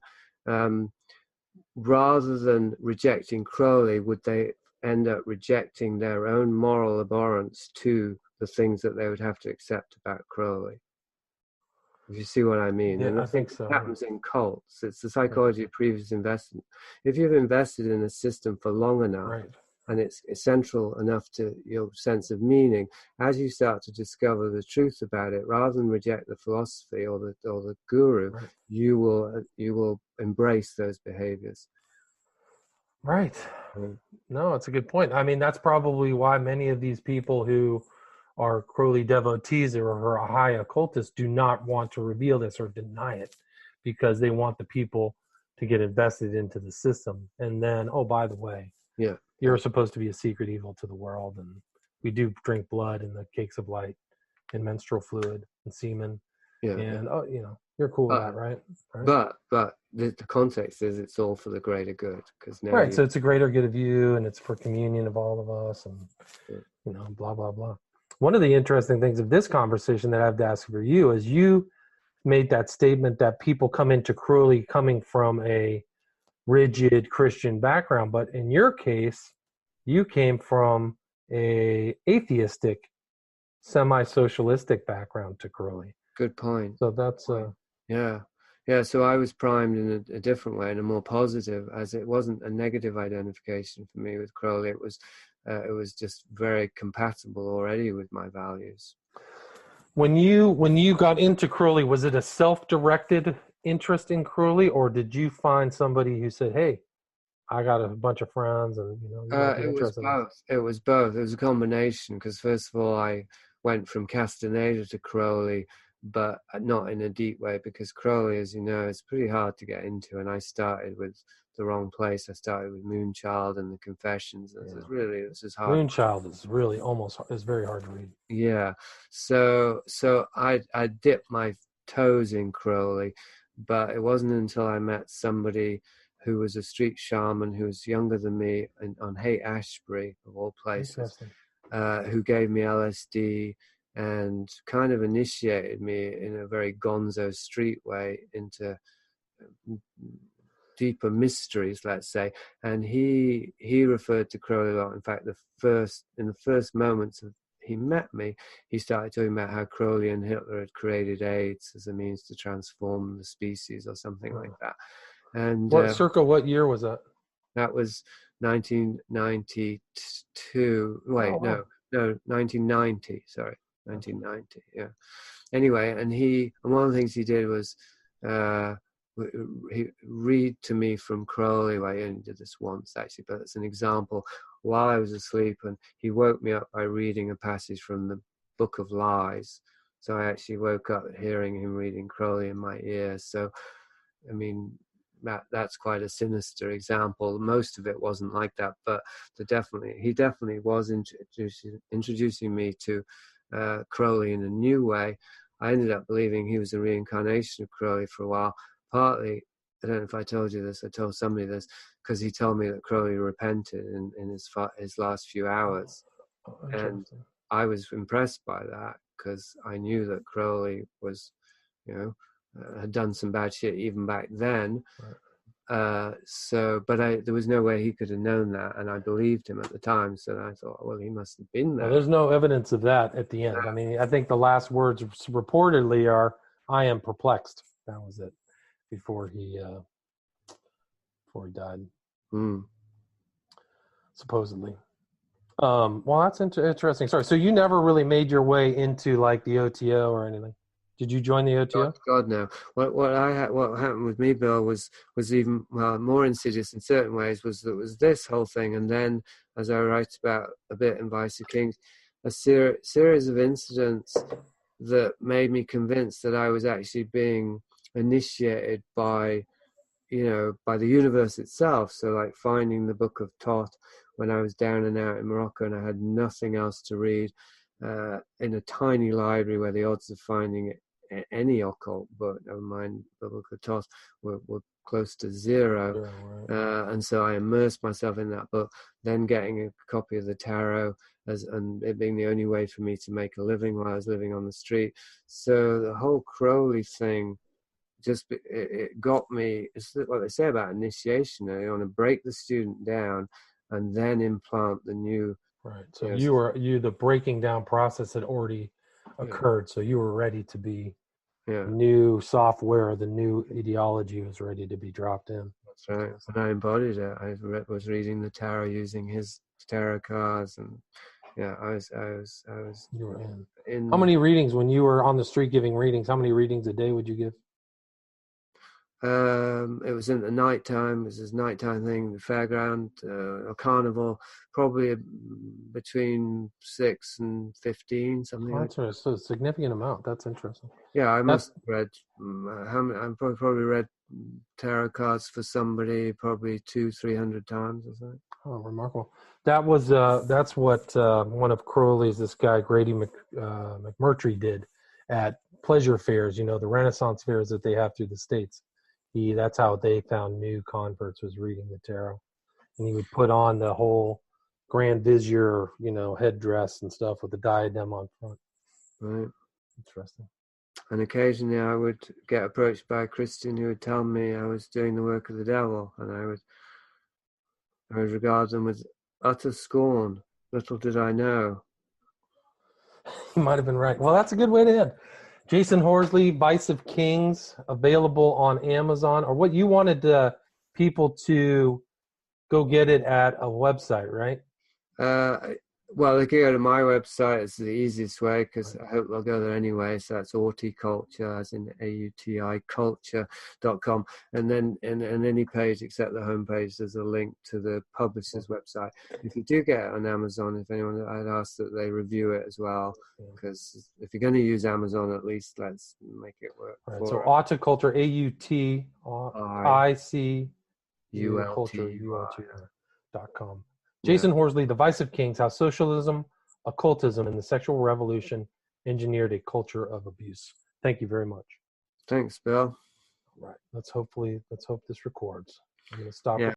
rather than rejecting Crowley, would they end up rejecting their own moral abhorrence to the things that they would have to accept about Crowley? If you see what I mean. Yeah, and I think so. It happens in cults. It's the psychology of previous investment. If you've invested in a system for long enough, and it's essential enough to your sense of meaning, as you start to discover the truth about it, rather than reject the philosophy or the guru, you will embrace those behaviors. Right. No, it's a good point. I mean, that's probably why many of these people who are Crowley devotees or are high occultists do not want to reveal this or deny it, because they want the people to get invested into the system. And then, oh, by the way, you're supposed to be a secret evil to the world, and we do drink blood and the cakes of light and menstrual fluid and semen. And you're cool with that, right? But the context is it's all for the greater good, because now so it's a greater good of you, and it's for communion of all of us, and blah blah blah. One of the interesting things of this conversation that I have to ask for you is you made that statement that people come into Crowley coming from a rigid Christian background, but in your case, you came from a atheistic, semi-socialistic background to Crowley. Good point. So that's so I was primed in a different way, in a more positive, as it wasn't a negative identification for me with Crowley. It was just very compatible already with my values. When you got into Crowley, was it a self-directed interest in Crowley, or did you find somebody who said, "Hey, I got a bunch of friends, and you might be It was interested in this. both. It was both. It was a combination because first of all, I went from Castaneda to Crowley, but not in a deep way because Crowley, as you know, is pretty hard to get into. And I started with the wrong place. I started with Moonchild and the Confessions. And this is hard. Moonchild is really is very hard to read. Yeah. So I dipped my toes in Crowley, but it wasn't until I met somebody who was a street shaman who was younger than me on Haight-Ashbury, of all places, who gave me LSD and kind of initiated me in a very gonzo street way into deeper mysteries, let's say. And he referred to Crowley a lot. In fact, in the first moments of he met me, he started talking about how Crowley and Hitler had created AIDS as a means to transform the species or something like that. And what year was that? That was 1992. Wait, no, 1990. Sorry, 1990. Yeah. Anyway, and one of the things he did was he read to me from Crowley. Well, he only did this once actually, but it's an example. While I was asleep, and he woke me up by reading a passage from the Book of Lies. So I actually woke up hearing him reading Crowley in my ear. So, I mean, that's quite a sinister example. Most of it wasn't like that, but he definitely was introducing me to Crowley in a new way. I ended up believing he was a reincarnation of Crowley for a while. Partly, I don't know if I told you this, I told somebody this, because he told me that Crowley repented in his last few hours. And I was impressed by that because I knew that Crowley was, had done some bad shit even back then. Right. There was no way he could have known that, and I believed him at the time. So I thought, well, he must have been there. Well, there's no evidence of that at the end. I mean, I think the last words reportedly are, "I am perplexed." That was it before he died, supposedly. Well, that's interesting. Sorry, so you never really made your way into like the OTO or anything? Did you join the OTO? God no. What happened with me, Bill, was even more insidious in certain ways. Was this whole thing, and then, as I write about a bit in Vice of Kings, a series of incidents that made me convinced that I was actually being initiated by the universe itself. So, like finding the Book of Thoth when I was down and out in Morocco and I had nothing else to read. In a tiny library where the odds of finding any occult book, never mind the Book of Thoth, were close to zero. Right. And so I immersed myself in that book, then getting a copy of the tarot, and it being the only way for me to make a living while I was living on the street. So the whole Crowley thing, it got me. It's what they say about initiation. You want to break the student down and then implant the new. Right. So the breaking down process had already occurred. So you were ready to be new software, the new ideology was ready to be dropped in. That's right. And I embodied it. I was reading the tarot using his tarot cards, and I was. You were in. How many readings when you were on the street giving readings? How many readings a day would you give? It was in the nighttime. It was this nighttime thing, the fairground, a carnival, probably between 6 and 15, something like that. So a significant amount. That's interesting. Yeah, I must have read. I probably read tarot cards for somebody probably 200-300 times or something. Oh, remarkable! That's what one of Crowley's, this guy Grady McMurtry, did at pleasure fairs. The Renaissance fairs that they have through the States. That's how they found new converts, was reading the tarot. And he would put on the whole Grand Vizier, headdress and stuff with the diadem on front. Right. Interesting. And occasionally I would get approached by a Christian who would tell me I was doing the work of the devil, and I would regard them with utter scorn. Little did I know. You might have been right. Well, that's a good way to end. Jasun Horsley, Vice of Kings, available on Amazon, or what you wanted people to go get it at a website, right? Well, they can go to my website. It's the easiest way because Right. I hope they'll go there anyway. So that's Auticulture, as in AUTI culture.com. And then in any page except the homepage, there's a link to the publisher's website. If you do get it on Amazon, if anyone, I'd ask that they review it as well. Because if you're going to use Amazon, at least let's make it work. Right. For So it. Auticulture, AUTICU culture, ULTR.com. Jasun Horsley, The Vice of Kings: How Socialism, Occultism, and the Sexual Revolution Engineered a Culture of Abuse. Thank you very much. Thanks, Bill. Right. Let's hope this records. I'm going to stop. Yeah.